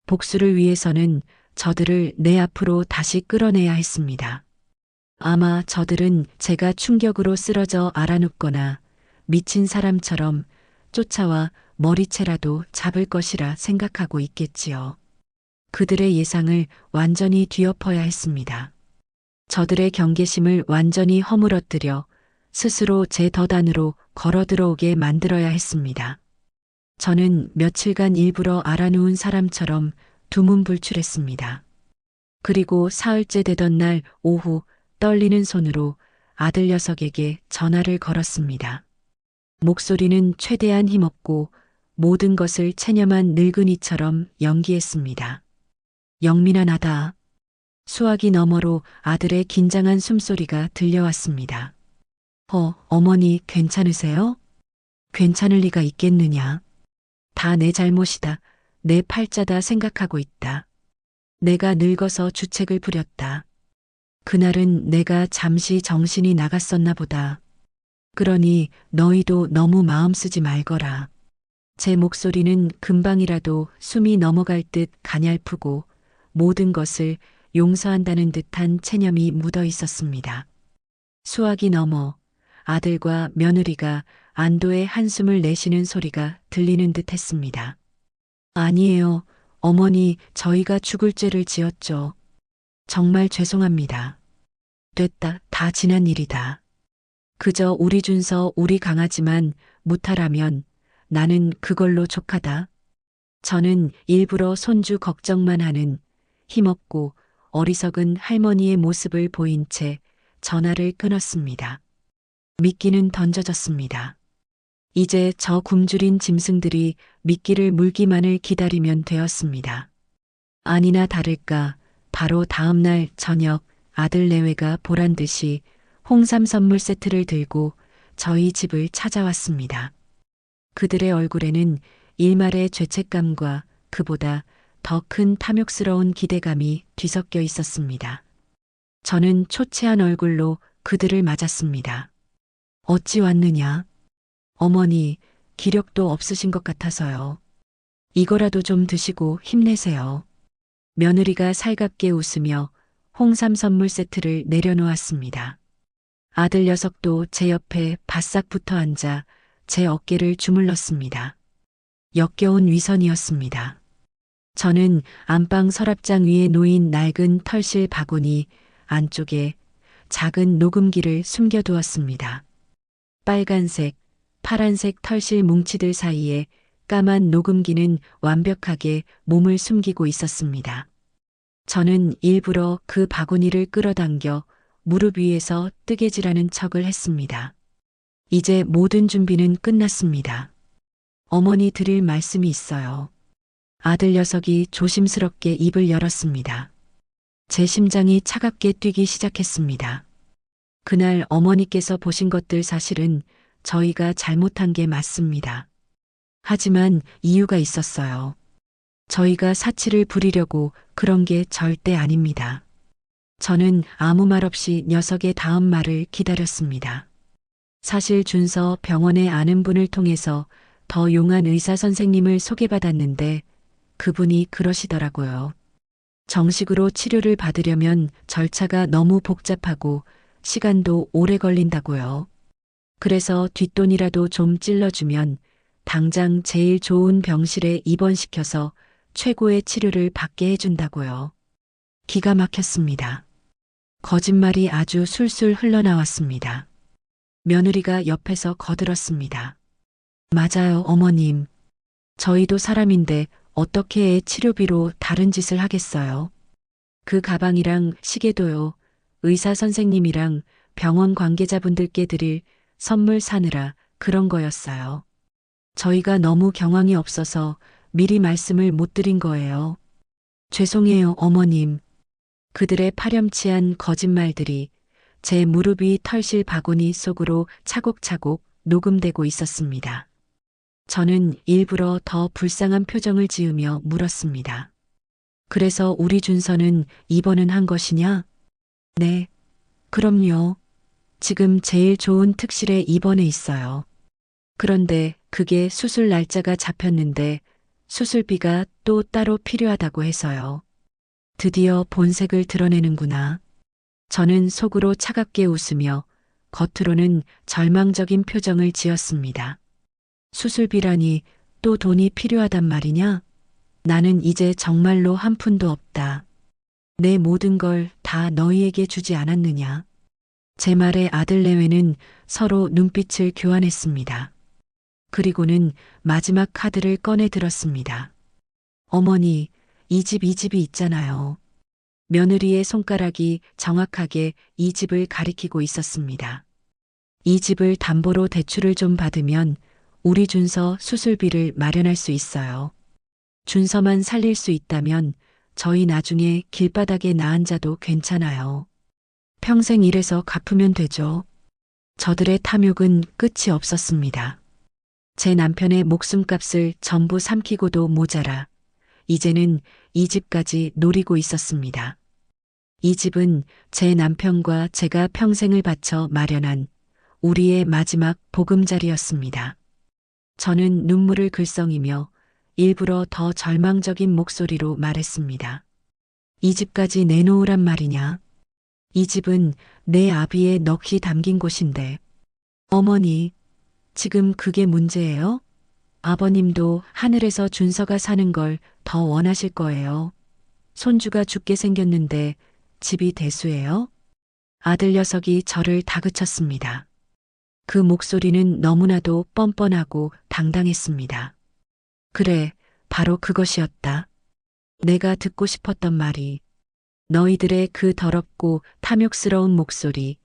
복수를 위해서는 저들을 내 앞으로 다시 끌어내야 했습니다. 아마 저들은 제가 충격으로 쓰러져 알아눕거나 미친 사람처럼 쫓아와 머리채라도 잡을 것이라 생각하고 있겠지요. 그들의 예상을 완전히 뒤엎어야 했습니다. 저들의 경계심을 완전히 허물어뜨려 스스로 제 덫안으로 걸어 들어오게 만들어야 했습니다. 저는 며칠간 일부러 알아누운 사람처럼 두문불출했습니다. 그리고 사흘째 되던 날 오후 떨리는 손으로 아들 녀석에게 전화를 걸었습니다. 목소리는 최대한 힘없고 모든 것을 체념한 늙은이처럼 연기했습니다. 영민아 나다. 수화기 너머로 아들의 긴장한 숨소리가 들려왔습니다. 어머니 괜찮으세요? 괜찮을 리가 있겠느냐. 다 내 잘못이다. 내 팔자다 생각하고 있다. 내가 늙어서 주책을 부렸다. 그날은 내가 잠시 정신이 나갔었나 보다. 그러니 너희도 너무 마음 쓰지 말거라. 제 목소리는 금방이라도 숨이 넘어갈 듯 가냘프고 모든 것을 용서한다는 듯한 체념이 묻어 있었습니다. 수화기 너머 아들과 며느리가 안도의 한숨을 내쉬는 소리가 들리는 듯 했습니다. 아니에요. 어머니, 저희가 죽을 죄를 지었죠. 정말 죄송합니다. 됐다. 다 지난 일이다. 그저 우리 준서 우리 강아지만 무탈하면 나는 그걸로 족하다. 저는 일부러 손주 걱정만 하는 힘없고 어리석은 할머니의 모습을 보인 채 전화를 끊었습니다. 미끼는 던져졌습니다. 이제 저 굶주린 짐승들이 미끼를 물기만을 기다리면 되었습니다. 아니나 다를까 바로 다음 날 저녁 아들 내외가 보란 듯이 홍삼 선물 세트를 들고 저희 집을 찾아왔습니다. 그들의 얼굴에는 일말의 죄책감과 그보다 더 큰 탐욕스러운 기대감이 뒤섞여 있었습니다. 저는 초췌한 얼굴로 그들을 맞았습니다. 어찌 왔느냐? 어머니, 기력도 없으신 것 같아서요. 이거라도 좀 드시고 힘내세요. 며느리가 살갑게 웃으며 홍삼 선물 세트를 내려놓았습니다. 아들 녀석도 제 옆에 바싹 붙어 앉아 제 어깨를 주물렀습니다. 역겨운 위선이었습니다. 저는 안방 서랍장 위에 놓인 낡은 털실 바구니 안쪽에 작은 녹음기를 숨겨두었습니다. 빨간색, 파란색 털실 뭉치들 사이에 까만 녹음기는 완벽하게 몸을 숨기고 있었습니다. 저는 일부러 그 바구니를 끌어당겨 무릎 위에서 뜨개질하는 척을 했습니다. 이제 모든 준비는 끝났습니다. 어머니 드릴 말씀이 있어요. 아들 녀석이 조심스럽게 입을 열었습니다. 제 심장이 차갑게 뛰기 시작했습니다. 그날 어머니께서 보신 것들 사실은 저희가 잘못한 게 맞습니다. 하지만 이유가 있었어요. 저희가 사치를 부리려고 그런 게 절대 아닙니다. 저는 아무 말 없이 녀석의 다음 말을 기다렸습니다. 사실 준서 병원에 아는 분을 통해서 더 용한 의사 선생님을 소개받았는데 그분이 그러시더라고요. 정식으로 치료를 받으려면 절차가 너무 복잡하고 시간도 오래 걸린다고요. 그래서 뒷돈이라도 좀 찔러주면 당장 제일 좋은 병실에 입원시켜서 최고의 치료를 받게 해준다고요. 기가 막혔습니다. 거짓말이 아주 술술 흘러나왔습니다. 며느리가 옆에서 거들었습니다. 맞아요, 어머님. 저희도 사람인데 어떻게 애 치료비로 다른 짓을 하겠어요. 그 가방이랑 시계도요. 의사 선생님이랑 병원 관계자분들께 드릴 선물 사느라 그런 거였어요. 저희가 너무 경황이 없어서 미리 말씀을 못 드린 거예요. 죄송해요, 어머님. 그들의 파렴치한 거짓말들이 제 무릎 위 털실 바구니 속으로 차곡차곡 녹음되고 있었습니다. 저는 일부러 더 불쌍한 표정을 지으며 물었습니다. 그래서 우리 준서는 입원은 한 것이냐? 네, 그럼요. 지금 제일 좋은 특실에 입원해 있어요. 그런데 그게 수술 날짜가 잡혔는데 수술비가 또 따로 필요하다고 해서요. 드디어 본색을 드러내는구나. 저는 속으로 차갑게 웃으며 겉으로는 절망적인 표정을 지었습니다. 수술비라니 또 돈이 필요하단 말이냐? 나는 이제 정말로 한 푼도 없다. 내 모든 걸 다 너희에게 주지 않았느냐? 제 말에 아들 내외는 서로 눈빛을 교환했습니다. 그리고는 마지막 카드를 꺼내 들었습니다. 어머니, 이 집이 있잖아요. 며느리의 손가락이 정확하게 이 집을 가리키고 있었습니다. 이 집을 담보로 대출을 좀 받으면 우리 준서 수술비를 마련할 수 있어요. 준서만 살릴 수 있다면 저희 나중에 길바닥에 나 앉아도 괜찮아요. 평생 일해서 갚으면 되죠. 저들의 탐욕은 끝이 없었습니다. 제 남편의 목숨값을 전부 삼키고도 모자라 이제는 이 집까지 노리고 있었습니다. 이 집은 제 남편과 제가 평생을 바쳐 마련한 우리의 마지막 보금자리였습니다. 저는 눈물을 글썽이며 일부러 더 절망적인 목소리로 말했습니다. 이 집까지 내놓으란 말이냐? 이 집은 내 아비의 넋이 담긴 곳인데. 어머니, 지금 그게 문제예요? 아버님도 하늘에서 준서가 사는 걸 더 원하실 거예요. 손주가 죽게 생겼는데 집이 대수예요? 아들 녀석이 저를 다그쳤습니다. 그 목소리는 너무나도 뻔뻔하고 당당했습니다. 그래, 바로 그것이었다. 내가 듣고 싶었던 말이 너희들의 그 더럽고 탐욕스러운 목소리,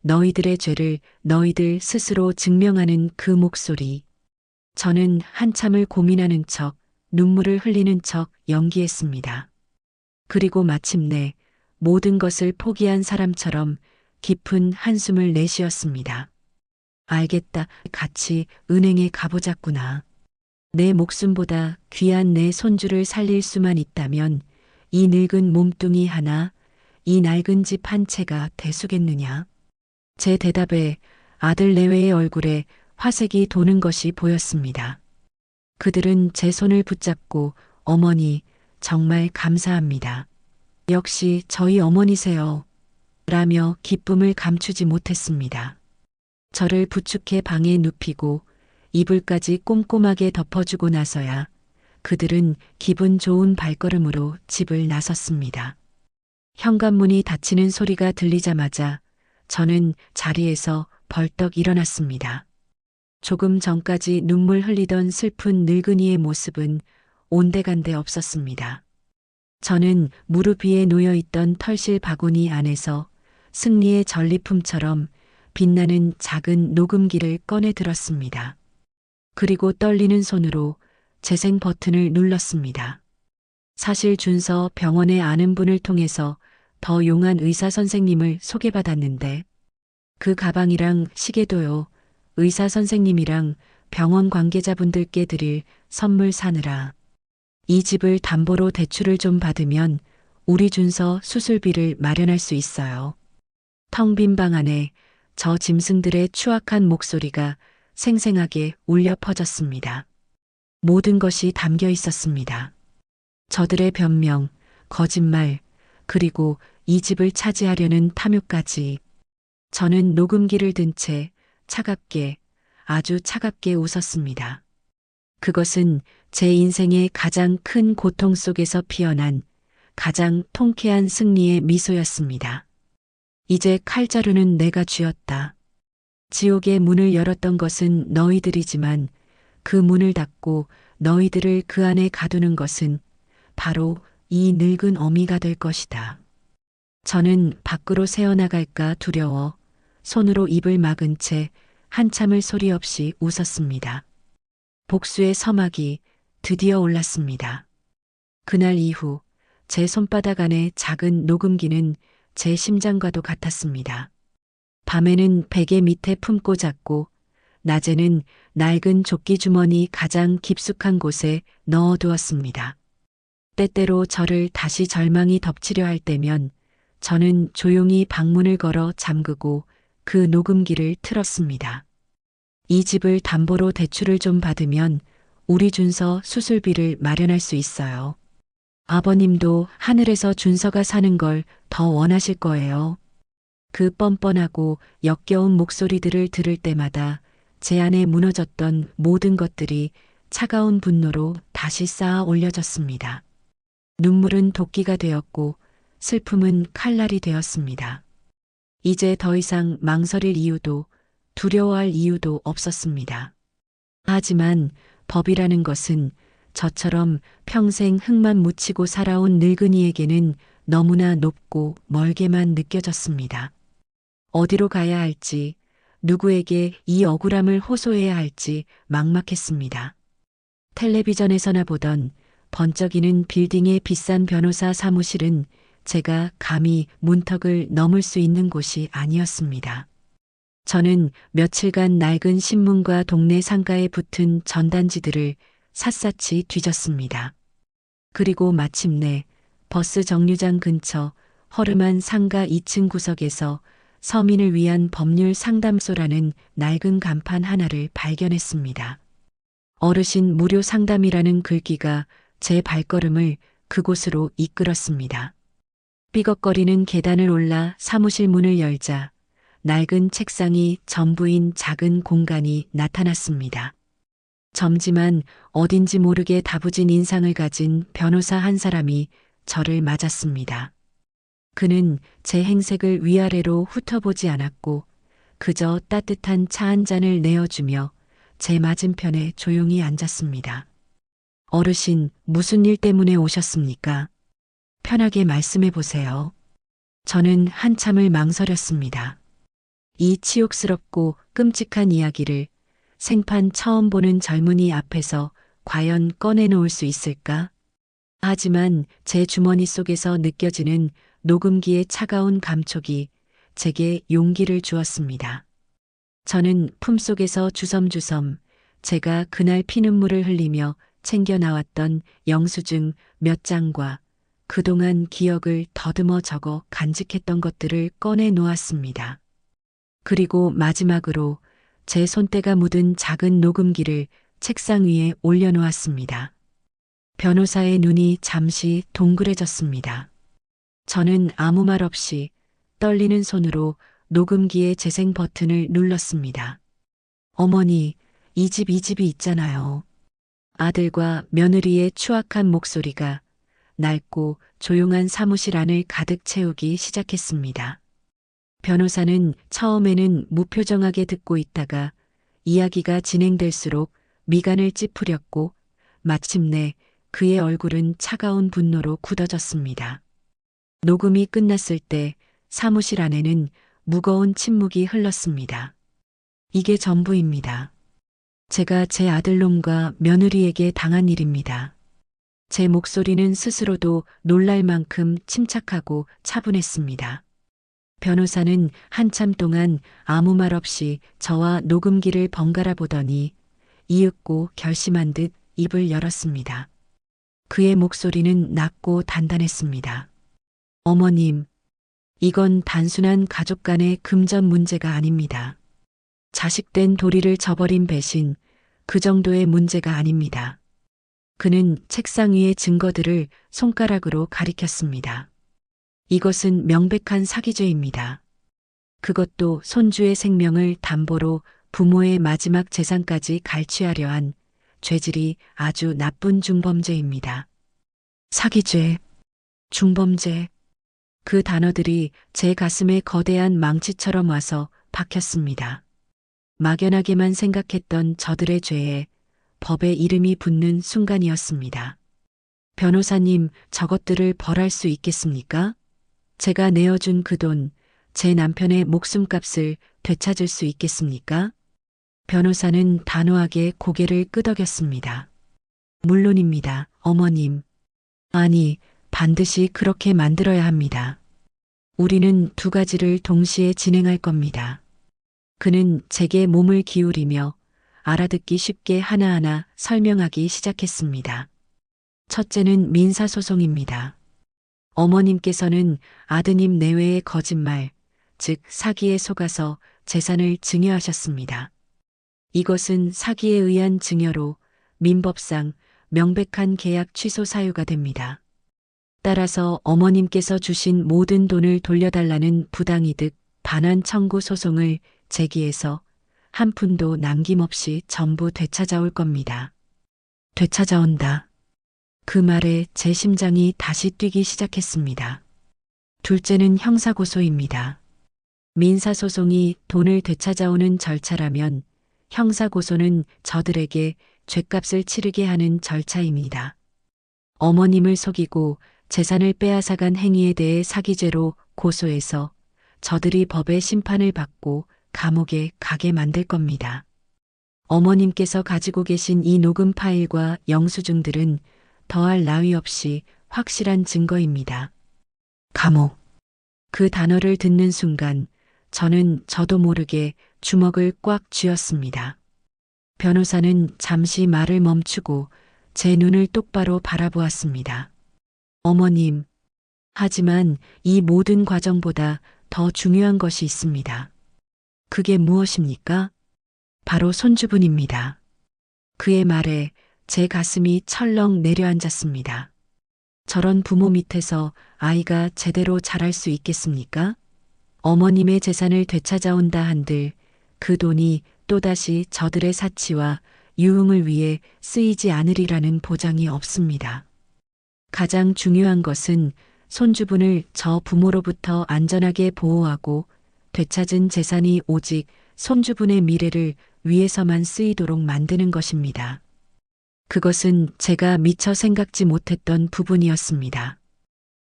너희들의 죄를 너희들 스스로 증명하는 그 목소리. 저는 한참을 고민하는 척, 눈물을 흘리는 척 연기했습니다. 그리고 마침내 모든 것을 포기한 사람처럼 깊은 한숨을 내쉬었습니다. 알겠다. 같이 은행에 가보자꾸나. 내 목숨보다 귀한 내 손주를 살릴 수만 있다면 이 늙은 몸뚱이 하나, 이 낡은 집 한 채가 대수겠느냐. 제 대답에 아들 내외의 얼굴에 화색이 도는 것이 보였습니다. 그들은 제 손을 붙잡고 어머니, 정말 감사합니다. 역시 저희 어머니세요. 라며 기쁨을 감추지 못했습니다. 저를 부축해 방에 눕히고 이불까지 꼼꼼하게 덮어주고 나서야 그들은 기분 좋은 발걸음으로 집을 나섰습니다. 현관문이 닫히는 소리가 들리자마자 저는 자리에서 벌떡 일어났습니다. 조금 전까지 눈물 흘리던 슬픈 늙은이의 모습은 온데간데 없었습니다. 저는 무릎 위에 놓여있던 털실 바구니 안에서 승리의 전리품처럼 빛나는 작은 녹음기를 꺼내 들었습니다. 그리고 떨리는 손으로 재생 버튼을 눌렀습니다. 사실 준서 병원에 아는 분을 통해서 더 용한 의사 선생님을 소개받았는데 그 가방이랑 시계도요. 의사 선생님이랑 병원 관계자분들께 드릴 선물 사느라. 이 집을 담보로 대출을 좀 받으면 우리 준서 수술비를 마련할 수 있어요. 텅 빈 방 안에 저 짐승들의 추악한 목소리가 생생하게 울려 퍼졌습니다. 모든 것이 담겨 있었습니다. 저들의 변명, 거짓말, 그리고 이 집을 차지하려는 탐욕까지. 저는 녹음기를 든 채 차갑게, 아주 차갑게 웃었습니다. 그것은 제 인생의 가장 큰 고통 속에서 피어난 가장 통쾌한 승리의 미소였습니다. 이제 칼자루는 내가 쥐었다. 지옥의 문을 열었던 것은 너희들이지만 그 문을 닫고 너희들을 그 안에 가두는 것은 바로 이 늙은 어미가 될 것이다. 저는 밖으로 새어나갈까 두려워 손으로 입을 막은 채 한참을 소리 없이 웃었습니다. 복수의 서막이 드디어 올랐습니다. 그날 이후 제 손바닥 안에 작은 녹음기는 제 심장과도 같았습니다. 밤에는 베개 밑에 품고 잤고, 낮에는 낡은 조끼 주머니 가장 깊숙한 곳에 넣어두었습니다. 때때로 저를 다시 절망이 덮치려 할 때면 저는 조용히 방문을 걸어 잠그고 그 녹음기를 틀었습니다. 이 집을 담보로 대출을 좀 받으면 우리 준서 수술비를 마련할 수 있어요. 아버님도 하늘에서 준서가 사는 걸 더 원하실 거예요. 그 뻔뻔하고 역겨운 목소리들을 들을 때마다 제 안에 무너졌던 모든 것들이 차가운 분노로 다시 쌓아 올려졌습니다. 눈물은 도끼가 되었고 슬픔은 칼날이 되었습니다. 이제 더 이상 망설일 이유도 두려워할 이유도 없었습니다. 하지만 법이라는 것은 저처럼 평생 흙만 묻히고 살아온 늙은이에게는 너무나 높고 멀게만 느껴졌습니다. 어디로 가야 할지, 누구에게 이 억울함을 호소해야 할지 막막했습니다. 텔레비전에서나 보던 번쩍이는 빌딩의 비싼 변호사 사무실은 제가 감히 문턱을 넘을 수 있는 곳이 아니었습니다. 저는 며칠간 낡은 신문과 동네 상가에 붙은 전단지들을 샅샅이 뒤졌습니다. 그리고 마침내 버스 정류장 근처 허름한 상가 2층 구석에서 서민을 위한 법률 상담소라는 낡은 간판 하나를 발견했습니다. 어르신 무료 상담이라는 글귀가 제 발걸음을 그곳으로 이끌었습니다. 삐걱거리는 계단을 올라 사무실 문을 열자 낡은 책상이 전부인 작은 공간이 나타났습니다. 젊지만 어딘지 모르게 다부진 인상을 가진 변호사 한 사람이 저를 맞았습니다. 그는 제 행색을 위아래로 훑어보지 않았고 그저 따뜻한 차 한 잔을 내어주며 제 맞은편에 조용히 앉았습니다. 어르신, 무슨 일 때문에 오셨습니까? 편하게 말씀해 보세요. 저는 한참을 망설였습니다. 이 치욕스럽고 끔찍한 이야기를 생판 처음 보는 젊은이 앞에서 과연 꺼내놓을 수 있을까? 하지만 제 주머니 속에서 느껴지는 녹음기의 차가운 감촉이 제게 용기를 주었습니다. 저는 품속에서 주섬주섬 제가 그날 피눈물을 흘리며 챙겨 나왔던 영수증 몇 장과 그동안 기억을 더듬어 적어 간직했던 것들을 꺼내 놓았습니다. 그리고 마지막으로 제 손때가 묻은 작은 녹음기를 책상 위에 올려놓았습니다. 변호사의 눈이 잠시 동그래졌습니다. 저는 아무 말 없이 떨리는 손으로 녹음기의 재생 버튼을 눌렀습니다. 어머니, 이 집이 있잖아요. 아들과 며느리의 추악한 목소리가 낡고 조용한 사무실 안을 가득 채우기 시작했습니다. 변호사는 처음에는 무표정하게 듣고 있다가 이야기가 진행될수록 미간을 찌푸렸고 마침내 그의 얼굴은 차가운 분노로 굳어졌습니다. 녹음이 끝났을 때 사무실 안에는 무거운 침묵이 흘렀습니다. 이게 전부입니다. 제가 제 아들놈과 며느리에게 당한 일입니다. 제 목소리는 스스로도 놀랄 만큼 침착하고 차분했습니다. 변호사는 한참 동안 아무 말 없이 저와 녹음기를 번갈아 보더니 이윽고 결심한 듯 입을 열었습니다. 그의 목소리는 낮고 단단했습니다. 어머님, 이건 단순한 가족 간의 금전 문제가 아닙니다. 자식된 도리를 저버린 배신, 그 정도의 문제가 아닙니다. 그는 책상 위의 증거들을 손가락으로 가리켰습니다. 이것은 명백한 사기죄입니다. 그것도 손주의 생명을 담보로 부모의 마지막 재산까지 갈취하려 한 죄질이 아주 나쁜 중범죄입니다. 사기죄, 중범죄, 그 단어들이 제 가슴에 거대한 망치처럼 와서 박혔습니다. 막연하게만 생각했던 저들의 죄에 법의 이름이 붙는 순간이었습니다. 변호사님, 저것들을 벌할 수 있겠습니까? 제가 내어준 그 돈, 제 남편의 목숨값을 되찾을 수 있겠습니까? 변호사는 단호하게 고개를 끄덕였습니다. 물론입니다, 어머님. 아니, 반드시 그렇게 만들어야 합니다. 우리는 두 가지를 동시에 진행할 겁니다. 그는 제게 몸을 기울이며 알아듣기 쉽게 하나하나 설명하기 시작했습니다. 첫째는 민사소송입니다. 어머님께서는 아드님 내외의 거짓말, 즉 사기에 속아서 재산을 증여하셨습니다. 이것은 사기에 의한 증여로 민법상 명백한 계약 취소 사유가 됩니다. 따라서 어머님께서 주신 모든 돈을 돌려달라는 부당이득 반환 청구 소송을 제기해서 한 푼도 남김없이 전부 되찾아올 겁니다. 되찾아온다. 그 말에 제 심장이 다시 뛰기 시작했습니다. 둘째는 형사고소입니다. 민사소송이 돈을 되찾아오는 절차라면 형사고소는 저들에게 죗값을 치르게 하는 절차입니다. 어머님을 속이고 재산을 빼앗아간 행위에 대해 사기죄로 고소해서 저들이 법의 심판을 받고 감옥에 가게 만들 겁니다. 어머님께서 가지고 계신 이 녹음 파일과 영수증들은 더할 나위 없이 확실한 증거입니다. 감옥. 그 단어를 듣는 순간 저는 저도 모르게 주먹을 꽉 쥐었습니다. 변호사는 잠시 말을 멈추고 제 눈을 똑바로 바라보았습니다. 어머님, 하지만 이 모든 과정보다 더 중요한 것이 있습니다. 그게 무엇입니까? 바로 손주분입니다. 그의 말에 제 가슴이 철렁 내려앉았습니다. 저런 부모 밑에서 아이가 제대로 자랄 수 있겠습니까? 어머님의 재산을 되찾아온다 한들 그 돈이 또다시 저들의 사치와 유흥을 위해 쓰이지 않으리라는 보장이 없습니다. 가장 중요한 것은 손주분을 저 부모로부터 안전하게 보호하고 되찾은 재산이 오직 손주분의 미래를 위해서만 쓰이도록 만드는 것입니다. 그것은 제가 미처 생각지 못했던 부분이었습니다.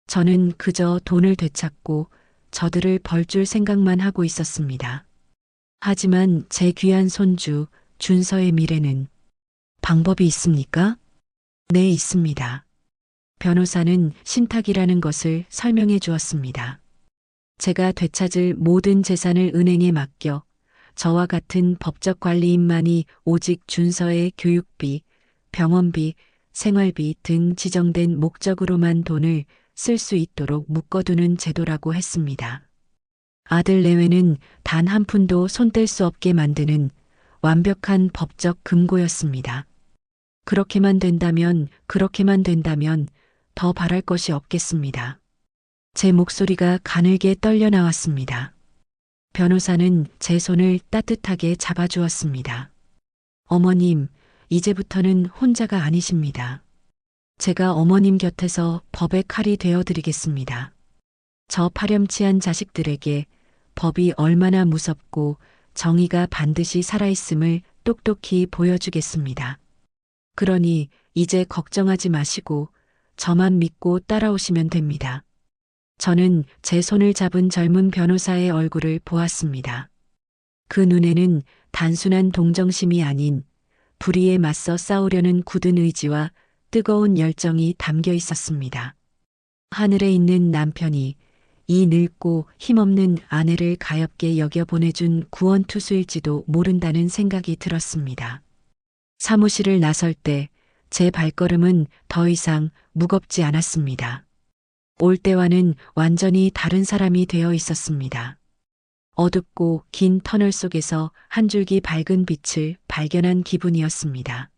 저는 그저 돈을 되찾고 저들을 벌줄 생각만 하고 있었습니다. 하지만 제 귀한 손주 준서의 미래는 방법이 있습니까? 네, 있습니다. 변호사는 신탁이라는 것을 설명해 주었습니다. 제가 되찾을 모든 재산을 은행에 맡겨 저와 같은 법적 관리인만이 오직 준서의 교육비, 병원비, 생활비 등 지정된 목적으로만 돈을 쓸 수 있도록 묶어두는 제도라고 했습니다. 아들 내외는 단 한 푼도 손댈 수 없게 만드는 완벽한 법적 금고였습니다. 그렇게만 된다면 더 바랄 것이 없겠습니다. 제 목소리가 가늘게 떨려 나왔습니다. 변호사는 제 손을 따뜻하게 잡아주었습니다. 어머님, 이제부터는 혼자가 아니십니다. 제가 어머님 곁에서 법의 칼이 되어드리겠습니다. 저 파렴치한 자식들에게 법이 얼마나 무섭고 정의가 반드시 살아있음을 똑똑히 보여주겠습니다. 그러니 이제 걱정하지 마시고 저만 믿고 따라오시면 됩니다. 저는 제 손을 잡은 젊은 변호사의 얼굴을 보았습니다. 그 눈에는 단순한 동정심이 아닌 불의에 맞서 싸우려는 굳은 의지와 뜨거운 열정이 담겨 있었습니다. 하늘에 있는 남편이 이 늙고 힘없는 아내를 가엾게 여겨 보내준 구원투수일지도 모른다는 생각이 들었습니다. 사무실을 나설 때 제 발걸음은 더 이상 무겁지 않았습니다. 올 때와는 완전히 다른 사람이 되어 있었습니다. 어둡고 긴 터널 속에서 한 줄기 밝은 빛을 발견한 기분이었습니다.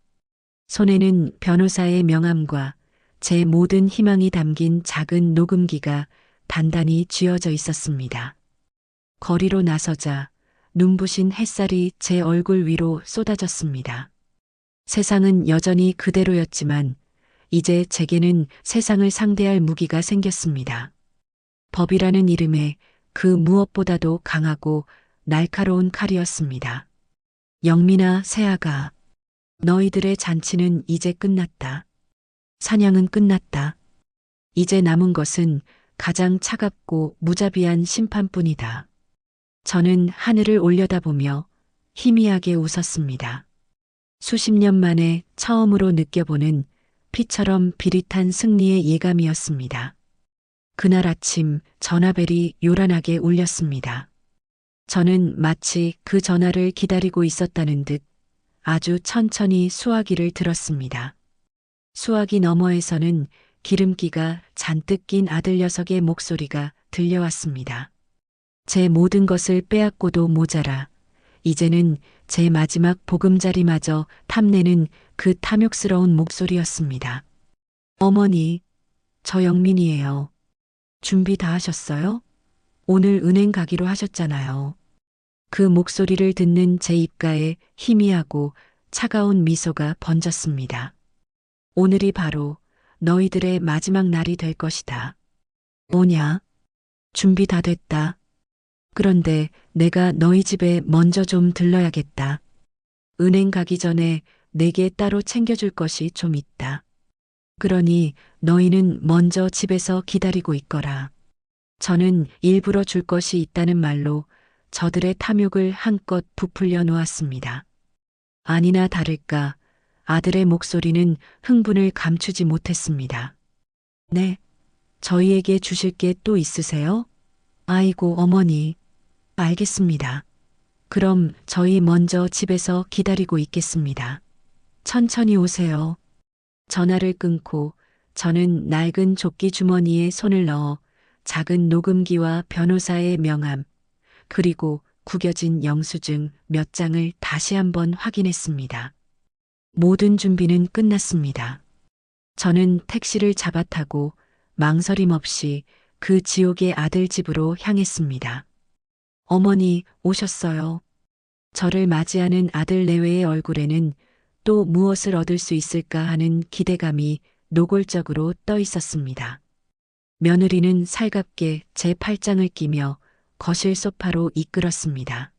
손에는 변호사의 명함과 제 모든 희망이 담긴 작은 녹음기가 단단히 쥐어져 있었습니다. 거리로 나서자 눈부신 햇살이 제 얼굴 위로 쏟아졌습니다. 세상은 여전히 그대로였지만 이제 제게는 세상을 상대할 무기가 생겼습니다. 법이라는 이름에 그 무엇보다도 강하고 날카로운 칼이었습니다. 영민아, 새아가, 너희들의 잔치는 이제 끝났다. 사냥은 끝났다. 이제 남은 것은 가장 차갑고 무자비한 심판뿐이다. 저는 하늘을 올려다보며 희미하게 웃었습니다. 수십 년 만에 처음으로 느껴보는 피처럼 비릿한 승리의 예감이었습니다. 그날 아침 전화벨이 요란하게 울렸습니다. 저는 마치 그 전화를 기다리고 있었다는 듯 아주 천천히 수화기를 들었습니다. 수화기 너머에서는 기름기가 잔뜩 낀 아들 녀석의 목소리가 들려왔습니다. 제 모든 것을 빼앗고도 모자라 이제는 제 마지막 보금자리마저 탐내는 그 탐욕스러운 목소리였습니다. 어머니, 저 영민이에요. 준비 다 하셨어요? 오늘 은행 가기로 하셨잖아요. 그 목소리를 듣는 제 입가에 희미하고 차가운 미소가 번졌습니다. 오늘이 바로 너희들의 마지막 날이 될 것이다. 뭐냐? 준비 다 됐다. 그런데 내가 너희 집에 먼저 좀 들러야겠다. 은행 가기 전에 내게 따로 챙겨줄 것이 좀 있다. 그러니 너희는 먼저 집에서 기다리고 있거라. 저는 일부러 줄 것이 있다는 말로 저들의 탐욕을 한껏 부풀려 놓았습니다. 아니나 다를까 아들의 목소리는 흥분을 감추지 못했습니다. 네, 저희에게 주실 게 또 있으세요? 아이고 어머니, 알겠습니다. 그럼 저희 먼저 집에서 기다리고 있겠습니다. 천천히 오세요. 전화를 끊고 저는 낡은 조끼 주머니에 손을 넣어 작은 녹음기와 변호사의 명함, 그리고 구겨진 영수증 몇 장을 다시 한번 확인했습니다. 모든 준비는 끝났습니다. 저는 택시를 잡아타고 망설임 없이 그 지옥의 아들 집으로 향했습니다. 어머니 오셨어요. 저를 맞이하는 아들 내외의 얼굴에는 또 무엇을 얻을 수 있을까 하는 기대감이 노골적으로 떠 있었습니다. 며느리는 살갑게 제 팔짱을 끼며 거실 소파로 이끌었습니다.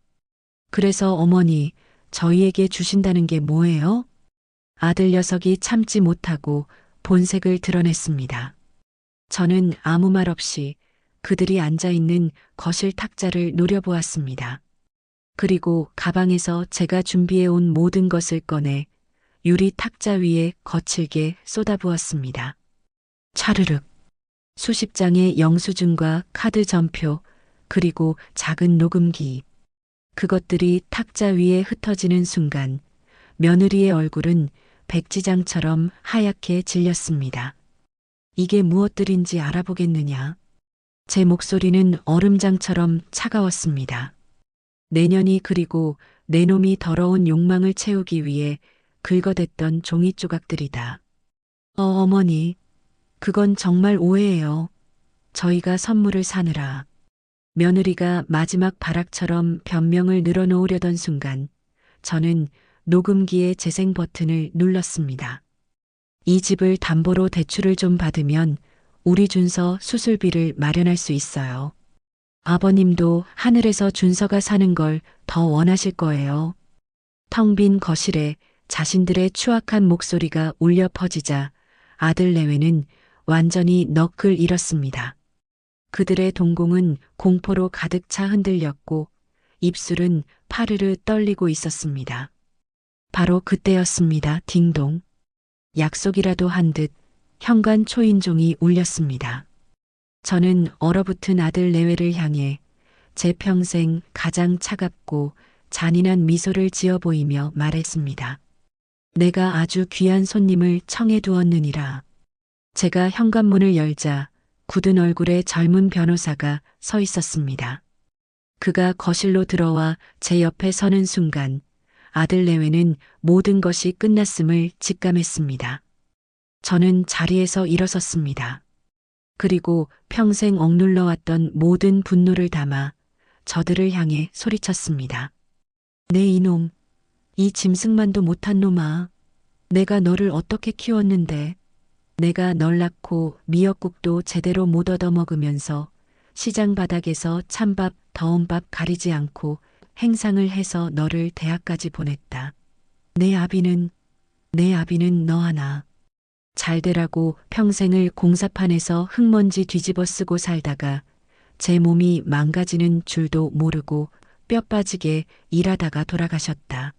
그래서 어머니, 저희에게 주신다는 게 뭐예요? 아들 녀석이 참지 못하고 본색을 드러냈습니다. 저는 아무 말 없이 그들이 앉아있는 거실 탁자를 노려보았습니다. 그리고 가방에서 제가 준비해온 모든 것을 꺼내 유리 탁자 위에 거칠게 쏟아부었습니다. 차르륵. 수십 장의 영수증과 카드 전표, 그리고 작은 녹음기. 그것들이 탁자 위에 흩어지는 순간 며느리의 얼굴은 백지장처럼 하얗게 질렸습니다. 이게 무엇들인지 알아보겠느냐? 제 목소리는 얼음장처럼 차가웠습니다. 내년이 그리고 내 놈이 더러운 욕망을 채우기 위해 긁어댔던 종이 조각들이다. 어머니, 그건 정말 오해예요. 저희가 선물을 사느라. 며느리가 마지막 발악처럼 변명을 늘어놓으려던 순간 저는 녹음기의 재생 버튼을 눌렀습니다. 이 집을 담보로 대출을 좀 받으면 우리 준서 수술비를 마련할 수 있어요. 아버님도 하늘에서 준서가 사는 걸 더 원하실 거예요. 텅 빈 거실에 자신들의 추악한 목소리가 울려 퍼지자 아들 내외는 완전히 넋을 잃었습니다. 그들의 동공은 공포로 가득 차 흔들렸고 입술은 파르르 떨리고 있었습니다. 바로 그때였습니다. 딩동. 약속이라도 한 듯 현관 초인종이 울렸습니다. 저는 얼어붙은 아들 내외를 향해 제 평생 가장 차갑고 잔인한 미소를 지어 보이며 말했습니다. 내가 아주 귀한 손님을 청해 두었느니라. 제가 현관문을 열자 굳은 얼굴의 젊은 변호사가 서 있었습니다. 그가 거실로 들어와 제 옆에 서는 순간 아들 내외는 모든 것이 끝났음을 직감했습니다. 저는 자리에서 일어섰습니다. 그리고 평생 억눌러왔던 모든 분노를 담아 저들을 향해 소리쳤습니다. 내 이놈, 이 짐승만도 못한 놈아. 내가 너를 어떻게 키웠는데. 내가 널 낳고 미역국도 제대로 못 얻어먹으면서 시장 바닥에서 찬밥, 더운 밥 가리지 않고 행상을 해서 너를 대학까지 보냈다. 내 아비는 너 하나. 잘 되라고 평생을 공사판에서 흙먼지 뒤집어 쓰고 살다가 제 몸이 망가지는 줄도 모르고 뼈 빠지게 일하다가 돌아가셨다.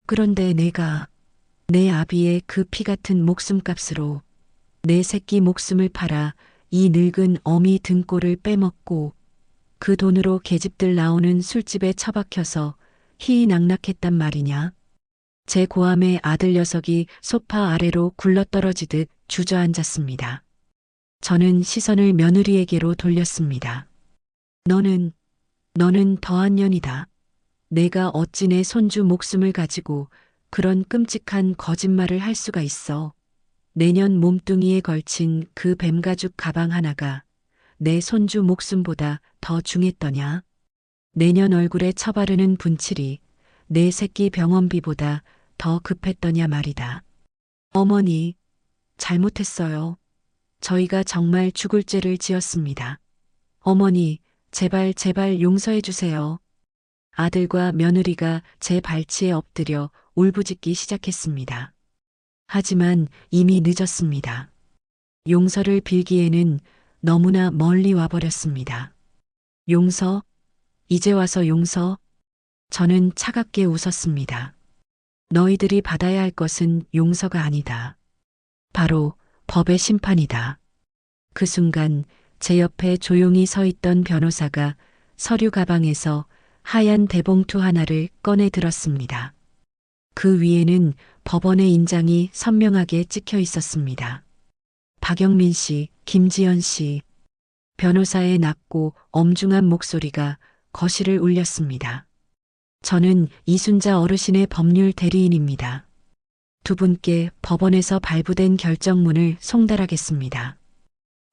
그런데 내가 내 아비의 그 피 같은 목숨값으로 내 새끼 목숨을 팔아 이 늙은 어미 등골을 빼먹고 그 돈으로 계집들 나오는 술집에 처박혀서 희희낙낙했단 말이냐. 제 고함의 아들 녀석이 소파 아래로 굴러떨어지듯 주저앉았습니다. 저는 시선을 며느리에게로 돌렸습니다. 너는 더한 년이다. 내가 어찌 내 손주 목숨을 가지고 그런 끔찍한 거짓말을 할 수가 있어. 내년 몸뚱이에 걸친 그 뱀가죽 가방 하나가 내 손주 목숨보다 더 중했더냐. 내년 얼굴에 처바르는 분칠이 내 새끼 병원비보다 더 급했더냐 말이다. 어머니, 잘못했어요. 저희가 정말 죽을 죄를 지었습니다. 어머니, 제발 용서해 주세요. 아들과 며느리가 제 발치에 엎드려 울부짖기 시작했습니다. 하지만 이미 늦었습니다. 용서를 빌기에는 너무나 멀리 와버렸습니다. 용서? 이제 와서 용서? 저는 차갑게 웃었습니다. 너희들이 받아야 할 것은 용서가 아니다. 바로 법의 심판이다. 그 순간 제 옆에 조용히 서 있던 변호사가 서류 가방에서 하얀 대봉투 하나를 꺼내 들었습니다. 그 위에는 법원의 인장이 선명하게 찍혀 있었습니다. 박영민 씨, 김지연 씨. 변호사의 낮고 엄중한 목소리가 거실을 울렸습니다. 저는 이순자 어르신의 법률 대리인입니다. 두 분께 법원에서 발부된 결정문을 송달하겠습니다.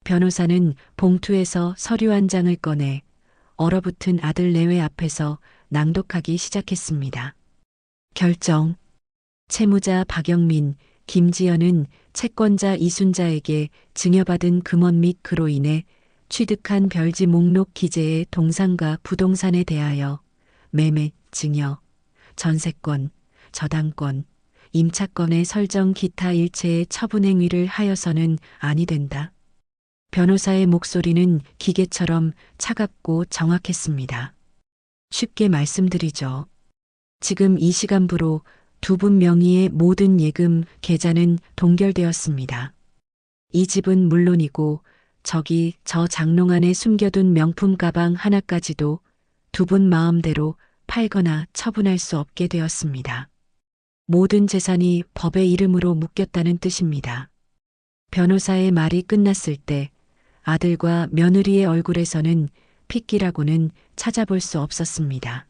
변호사는 봉투에서 서류 한 장을 꺼내 얼어붙은 아들 내외 앞에서 낭독하기 시작했습니다. 결정. 채무자 박영민, 김지연은 채권자 이순자에게 증여받은 금원 및 그로 인해 취득한 별지 목록 기재의 동상과 부동산에 대하여 매매, 증여, 전세권, 저당권, 임차권의 설정 기타 일체의 처분 행위를 하여서는 아니 된다. 변호사의 목소리는 기계처럼 차갑고 정확했습니다. 쉽게 말씀드리죠. 지금 이 시간부로 두 분 명의의 모든 예금 계좌는 동결되었습니다. 이 집은 물론이고 저기 저 장롱 안에 숨겨둔 명품 가방 하나까지도 두 분 마음대로 팔거나 처분할 수 없게 되었습니다. 모든 재산이 법의 이름으로 묶였다는 뜻입니다. 변호사의 말이 끝났을 때 아들과 며느리의 얼굴에서는 핏기라고는 찾아볼 수 없었습니다.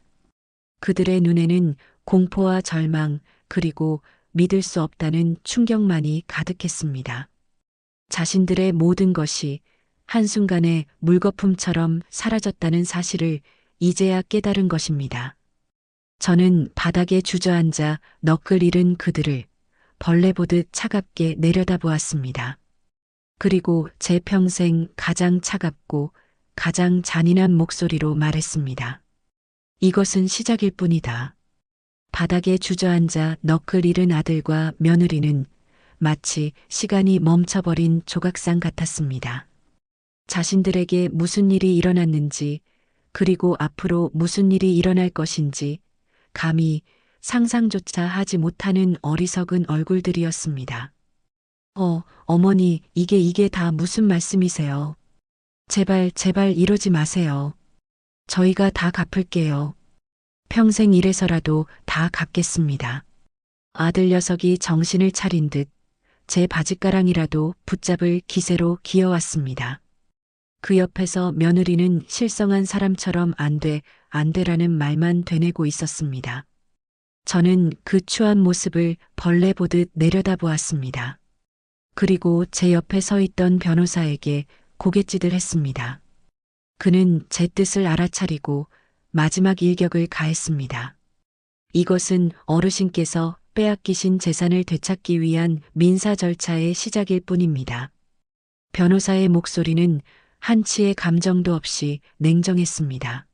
그들의 눈에는 공포와 절망 그리고 믿을 수 없다는 충격만이 가득했습니다. 자신들의 모든 것이 한순간에 물거품처럼 사라졌다는 사실을 이제야 깨달은 것입니다. 저는 바닥에 주저앉아 너클 잃은 그들을 벌레 보듯 차갑게 내려다보았습니다. 그리고 제 평생 가장 차갑고 가장 잔인한 목소리로 말했습니다. 이것은 시작일 뿐이다. 바닥에 주저앉아 너클 잃은 아들과 며느리는 마치 시간이 멈춰버린 조각상 같았습니다. 자신들에게 무슨 일이 일어났는지 그리고 앞으로 무슨 일이 일어날 것인지 감히 상상조차 하지 못하는 어리석은 얼굴들이었습니다. 어머니, 이게 다 무슨 말씀이세요? 제발 이러지 마세요. 저희가 다 갚을게요. 평생 일해서라도 다 갚겠습니다. 아들 녀석이 정신을 차린 듯 제 바짓가랑이라도 붙잡을 기세로 기어왔습니다. 그 옆에서 며느리는 실성한 사람처럼 안 돼라는 말만 되뇌고 있었습니다. 저는 그 추한 모습을 벌레 보듯 내려다보았습니다. 그리고 제 옆에 서 있던 변호사에게 고갯짓을 했습니다. 그는 제 뜻을 알아차리고 마지막 일격을 가했습니다. 이것은 어르신께서 빼앗기신 재산을 되찾기 위한 민사 절차의 시작일 뿐입니다. 변호사의 목소리는 한치의 감정도 없이 냉정했습니다.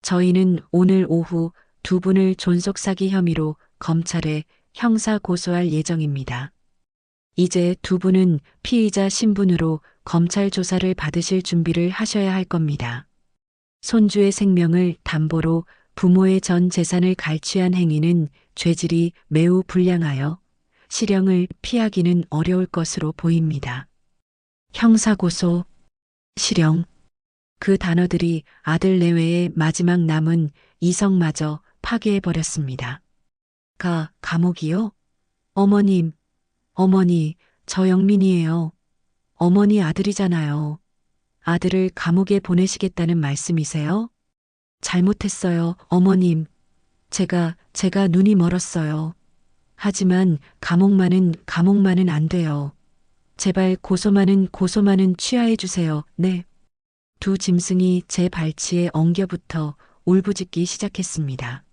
저희는 오늘 오후 두 분을 존속 사기 혐의로 검찰에 형사 고소할 예정입니다. 이제 두 분은 피의자 신분으로 검찰 조사를 받으실 준비를 하셔야 할 겁니다. 손주의 생명을 담보로 부모의 전 재산을 갈취한 행위는 죄질이 매우 불량하여 실형을 피하기는 어려울 것으로 보입니다. 형사고소, 실형. 그 단어들이 아들 내외의 마지막 남은 이성마저 파괴해버렸습니다. 감옥이요? 어머님, 어머니, 저 영민이에요. 어머니 아들이잖아요. 아들을 감옥에 보내시겠다는 말씀이세요? 잘못했어요, 어머님. 제가 눈이 멀었어요. 하지만 감옥만은 안 돼요. 제발 고소만은 취하해 주세요. 네. 두 짐승이 제 발치에 엉겨붙어 울부짖기 시작했습니다.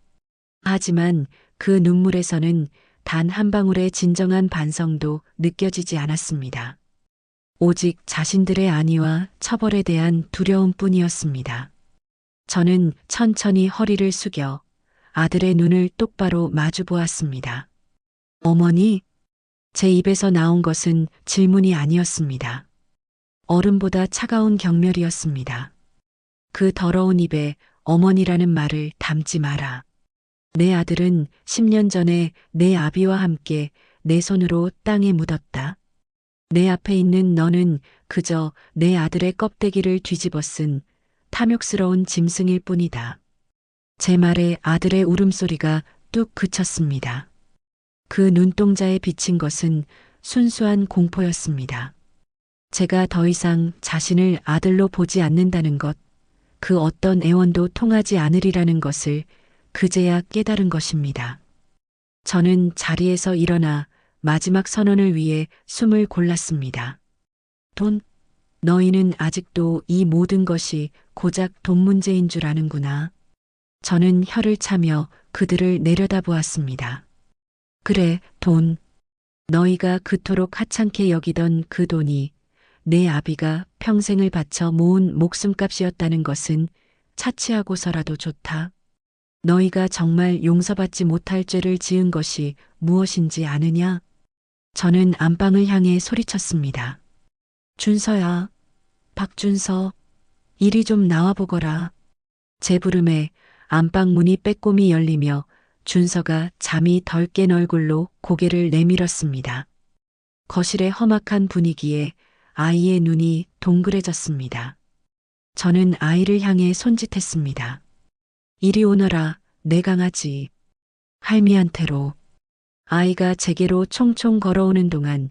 하지만 그 눈물에서는 단 한 방울의 진정한 반성도 느껴지지 않았습니다. 오직 자신들의 안위와 처벌에 대한 두려움뿐이었습니다. 저는 천천히 허리를 숙여 아들의 눈을 똑바로 마주 보았습니다. 어머니, 제 입에서 나온 것은 질문이 아니었습니다. 얼음보다 차가운 경멸이었습니다. 그 더러운 입에 어머니라는 말을 담지 마라. 내 아들은 10년 전에 내 아비와 함께 내 손으로 땅에 묻었다. 내 앞에 있는 너는 그저 내 아들의 껍데기를 뒤집어 쓴 탐욕스러운 짐승일 뿐이다. 제 말에 아들의 울음소리가 뚝 그쳤습니다. 그 눈동자에 비친 것은 순수한 공포였습니다. 제가 더 이상 자신을 아들로 보지 않는다는 것, 그 어떤 애원도 통하지 않으리라는 것을 그제야 깨달은 것입니다. 저는 자리에서 일어나 마지막 선언을 위해 숨을 골랐습니다. 너희는 아직도 이 모든 것이 고작 돈 문제인 줄 아는구나. 저는 혀를 차며 그들을 내려다보았습니다. 그래, 돈. 너희가 그토록 하찮게 여기던 그 돈이 내 아비가 평생을 바쳐 모은 목숨값이었다는 것은 차치하고서라도 좋다. 너희가 정말 용서받지 못할 죄를 지은 것이 무엇인지 아느냐? 저는 안방을 향해 소리쳤습니다. 준서야, 박준서, 이리 좀 나와보거라. 제 부름에 안방 문이 빼꼼히 열리며 준서가 잠이 덜 깬 얼굴로 고개를 내밀었습니다. 거실의 험악한 분위기에 아이의 눈이 동그래졌습니다. 저는 아이를 향해 손짓했습니다. 이리 오너라, 내 강아지. 할미한테로. 아이가 제게로 총총 걸어오는 동안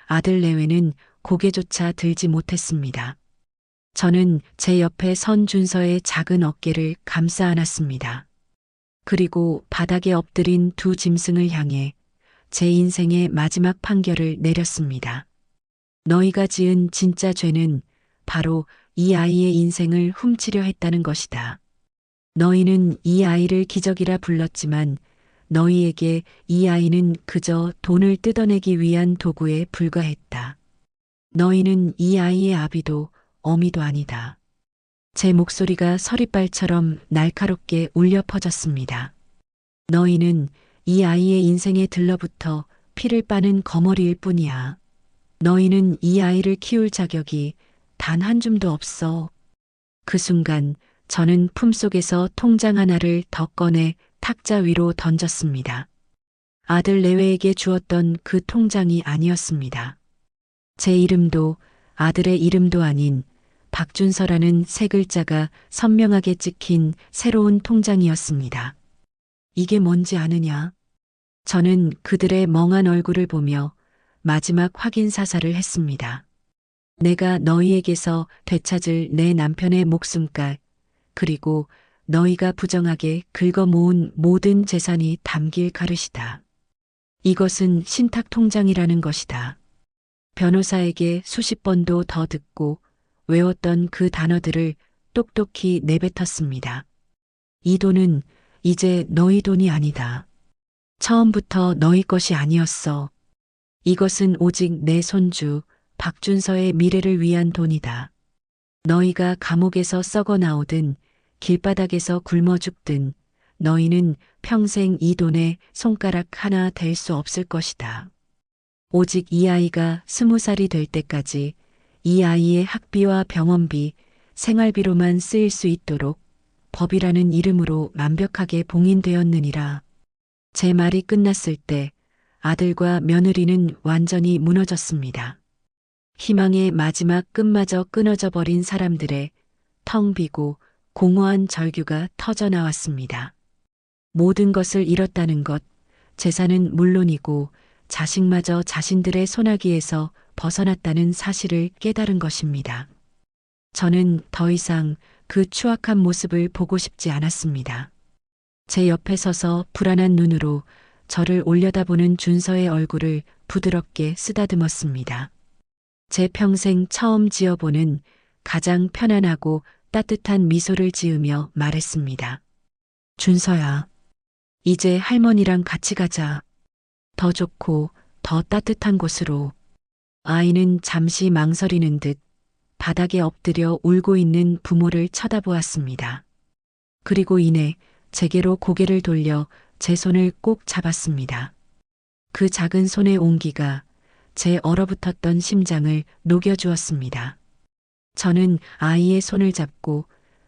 아들 내외는 고개조차 들지 못했습니다. 저는 제 옆에 선 준서의 작은 어깨를 감싸 안았습니다. 그리고 바닥에 엎드린 두 짐승을 향해 제 인생의 마지막 판결을 내렸습니다. 너희가 지은 진짜 죄는 바로 이 아이의 인생을 훔치려 했다는 것이다. 너희는 이 아이를 기적이라 불렀지만 너희에게 이 아이는 그저 돈을 뜯어내기 위한 도구에 불과했다. 너희는 이 아이의 아비도 어미도 아니다. 제 목소리가 서리발처럼 날카롭게 울려 퍼졌습니다. 너희는 이 아이의 인생에 들러붙어 피를 빠는 거머리일 뿐이야. 너희는 이 아이를 키울 자격이 단 한 줌도 없어. 그 순간 저는 품속에서 통장 하나를 더 꺼내 탁자 위로 던졌습니다. 아들 내외에게 주었던 그 통장이 아니었습니다. 제 이름도 아들의 이름도 아닌 박준서라는 세 글자가 선명하게 찍힌 새로운 통장이었습니다. 이게 뭔지 아느냐? 저는 그들의 멍한 얼굴을 보며 마지막 확인 사살을 했습니다. 내가 너희에게서 되찾을 내 남편의 목숨값, 그리고 너희가 부정하게 긁어 모은 모든 재산이 담길 가르시다. 이것은 신탁 통장이라는 것이다. 변호사에게 수십 번도 더 듣고 외웠던 그 단어들을 똑똑히 내뱉었습니다. 이 돈은 이제 너희 돈이 아니다. 처음부터 너희 것이 아니었어. 이것은 오직 내 손주 박준서의 미래를 위한 돈이다. 너희가 감옥에서 썩어 나오든 길바닥에서 굶어 죽든 너희는 평생 이 돈에 손가락 하나 댈 수 없을 것이다. 오직 이 아이가 20살이 될 때까지 이 아이의 학비와 병원비, 생활비로만 쓰일 수 있도록 법이라는 이름으로 완벽하게 봉인되었느니라. 제 말이 끝났을 때 아들과 며느리는 완전히 무너졌습니다. 희망의 마지막 끝마저 끊어져 버린 사람들의 텅 비고 공허한 절규가 터져 나왔습니다. 모든 것을 잃었다는 것, 재산은 물론이고 자식마저 자신들의 소나기에서 벗어났다는 사실을 깨달은 것입니다. 저는 더 이상 그 추악한 모습을 보고 싶지 않았습니다. 제 옆에 서서 불안한 눈으로 저를 올려다보는 준서의 얼굴을 부드럽게 쓰다듬었습니다. 제 평생 처음 지어보는 가장 편안하고 따뜻한 미소를 지으며 말했습니다. 준서야, 이제 할머니랑 같이 가자. 더 좋고 더 따뜻한 곳으로. 아이는 잠시 망설이는 듯 바닥에 엎드려 울고 있는 부모를 쳐다보았습니다. 그리고 이내 제게로 고개를 돌려 제 손을 꼭 잡았습니다. 그 작은 손의 온기가 제 얼어붙었던 심장을 녹여주었습니다. 저는 아이의 손을 잡고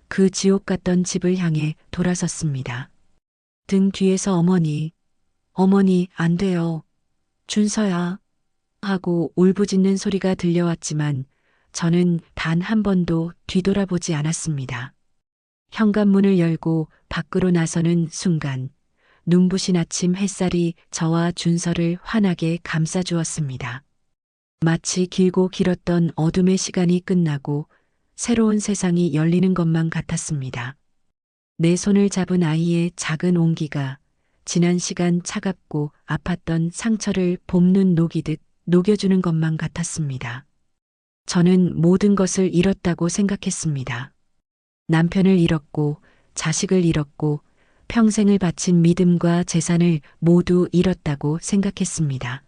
그 지옥 같던 집을 향해 돌아섰습니다. 등 뒤에서 어머니, 안 돼요. 준서야. 하고 울부짖는 소리가 들려왔지만 저는 단 한 번도 뒤돌아보지 않았습니다. 현관문을 열고 밖으로 나서는 순간 눈부신 아침 햇살이 저와 준서를 환하게 감싸주었습니다. 마치 길고 길었던 어둠의 시간이 끝나고 새로운 세상이 열리는 것만 같았습니다. 내 손을 잡은 아이의 작은 온기가 지난 시간 차갑고 아팠던 상처를 봄눈 녹이듯 녹여주는 것만 같았습니다. 저는 모든 것을 잃었다고 생각했습니다. 남편을 잃었고 자식을 잃었고 평생을 바친 믿음과 재산을 모두 잃었다고 생각했습니다.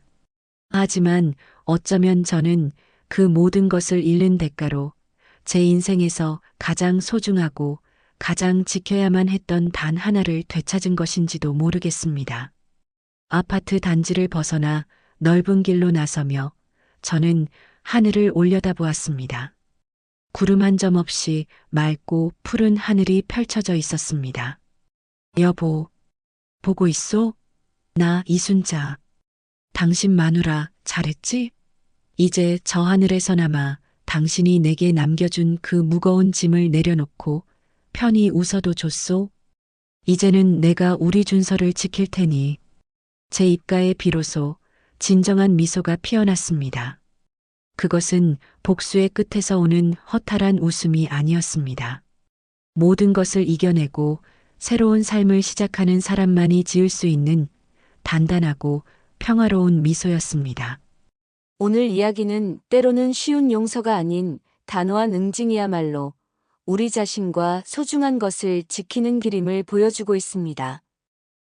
하지만 어쩌면 저는 그 모든 것을 잃는 대가로 제 인생에서 가장 소중하고 가장 지켜야만 했던 단 하나를 되찾은 것인지도 모르겠습니다. 아파트 단지를 벗어나 넓은 길로 나서며 저는 하늘을 올려다보았습니다. 구름 한 점 없이 맑고 푸른 하늘이 펼쳐져 있었습니다. 여보, 보고 있소? 나 이순자. 당신 마누라 잘했지? 이제 저 하늘에서나마 당신이 내게 남겨준 그 무거운 짐을 내려놓고 편히 웃어도 좋소? 이제는 내가 우리 준서를 지킬 테니. 제 입가에 비로소 진정한 미소가 피어났습니다. 그것은 복수의 끝에서 오는 허탈한 웃음이 아니었습니다. 모든 것을 이겨내고 새로운 삶을 시작하는 사람만이 지을 수 있는 단단하고 평화로운 미소였습니다. 오늘 이야기는 때로는 쉬운 용서가 아닌 단호한 응징이야말로 우리 자신과 소중한 것을 지키는 길임을 보여주고 있습니다.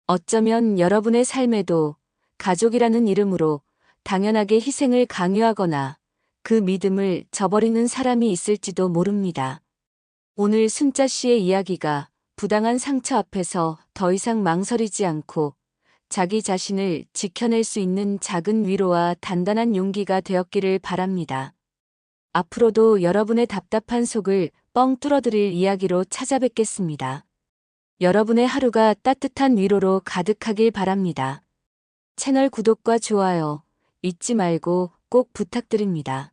어쩌면 여러분의 삶에도 가족이라는 이름으로 당연하게 희생을 강요하거나 그 믿음을 저버리는 사람이 있을지도 모릅니다. 오늘 순자 씨의 이야기가 부당한 상처 앞에서 더 이상 망설이지 않고 자기 자신을 지켜낼 수 있는 작은 위로와 단단한 용기가 되었기를 바랍니다. 앞으로도 여러분의 답답한 속을 뻥 뚫어드릴 이야기로 찾아뵙겠습니다. 여러분의 하루가 따뜻한 위로로 가득하길 바랍니다. 채널 구독과 좋아요 잊지 말고 꼭 부탁드립니다.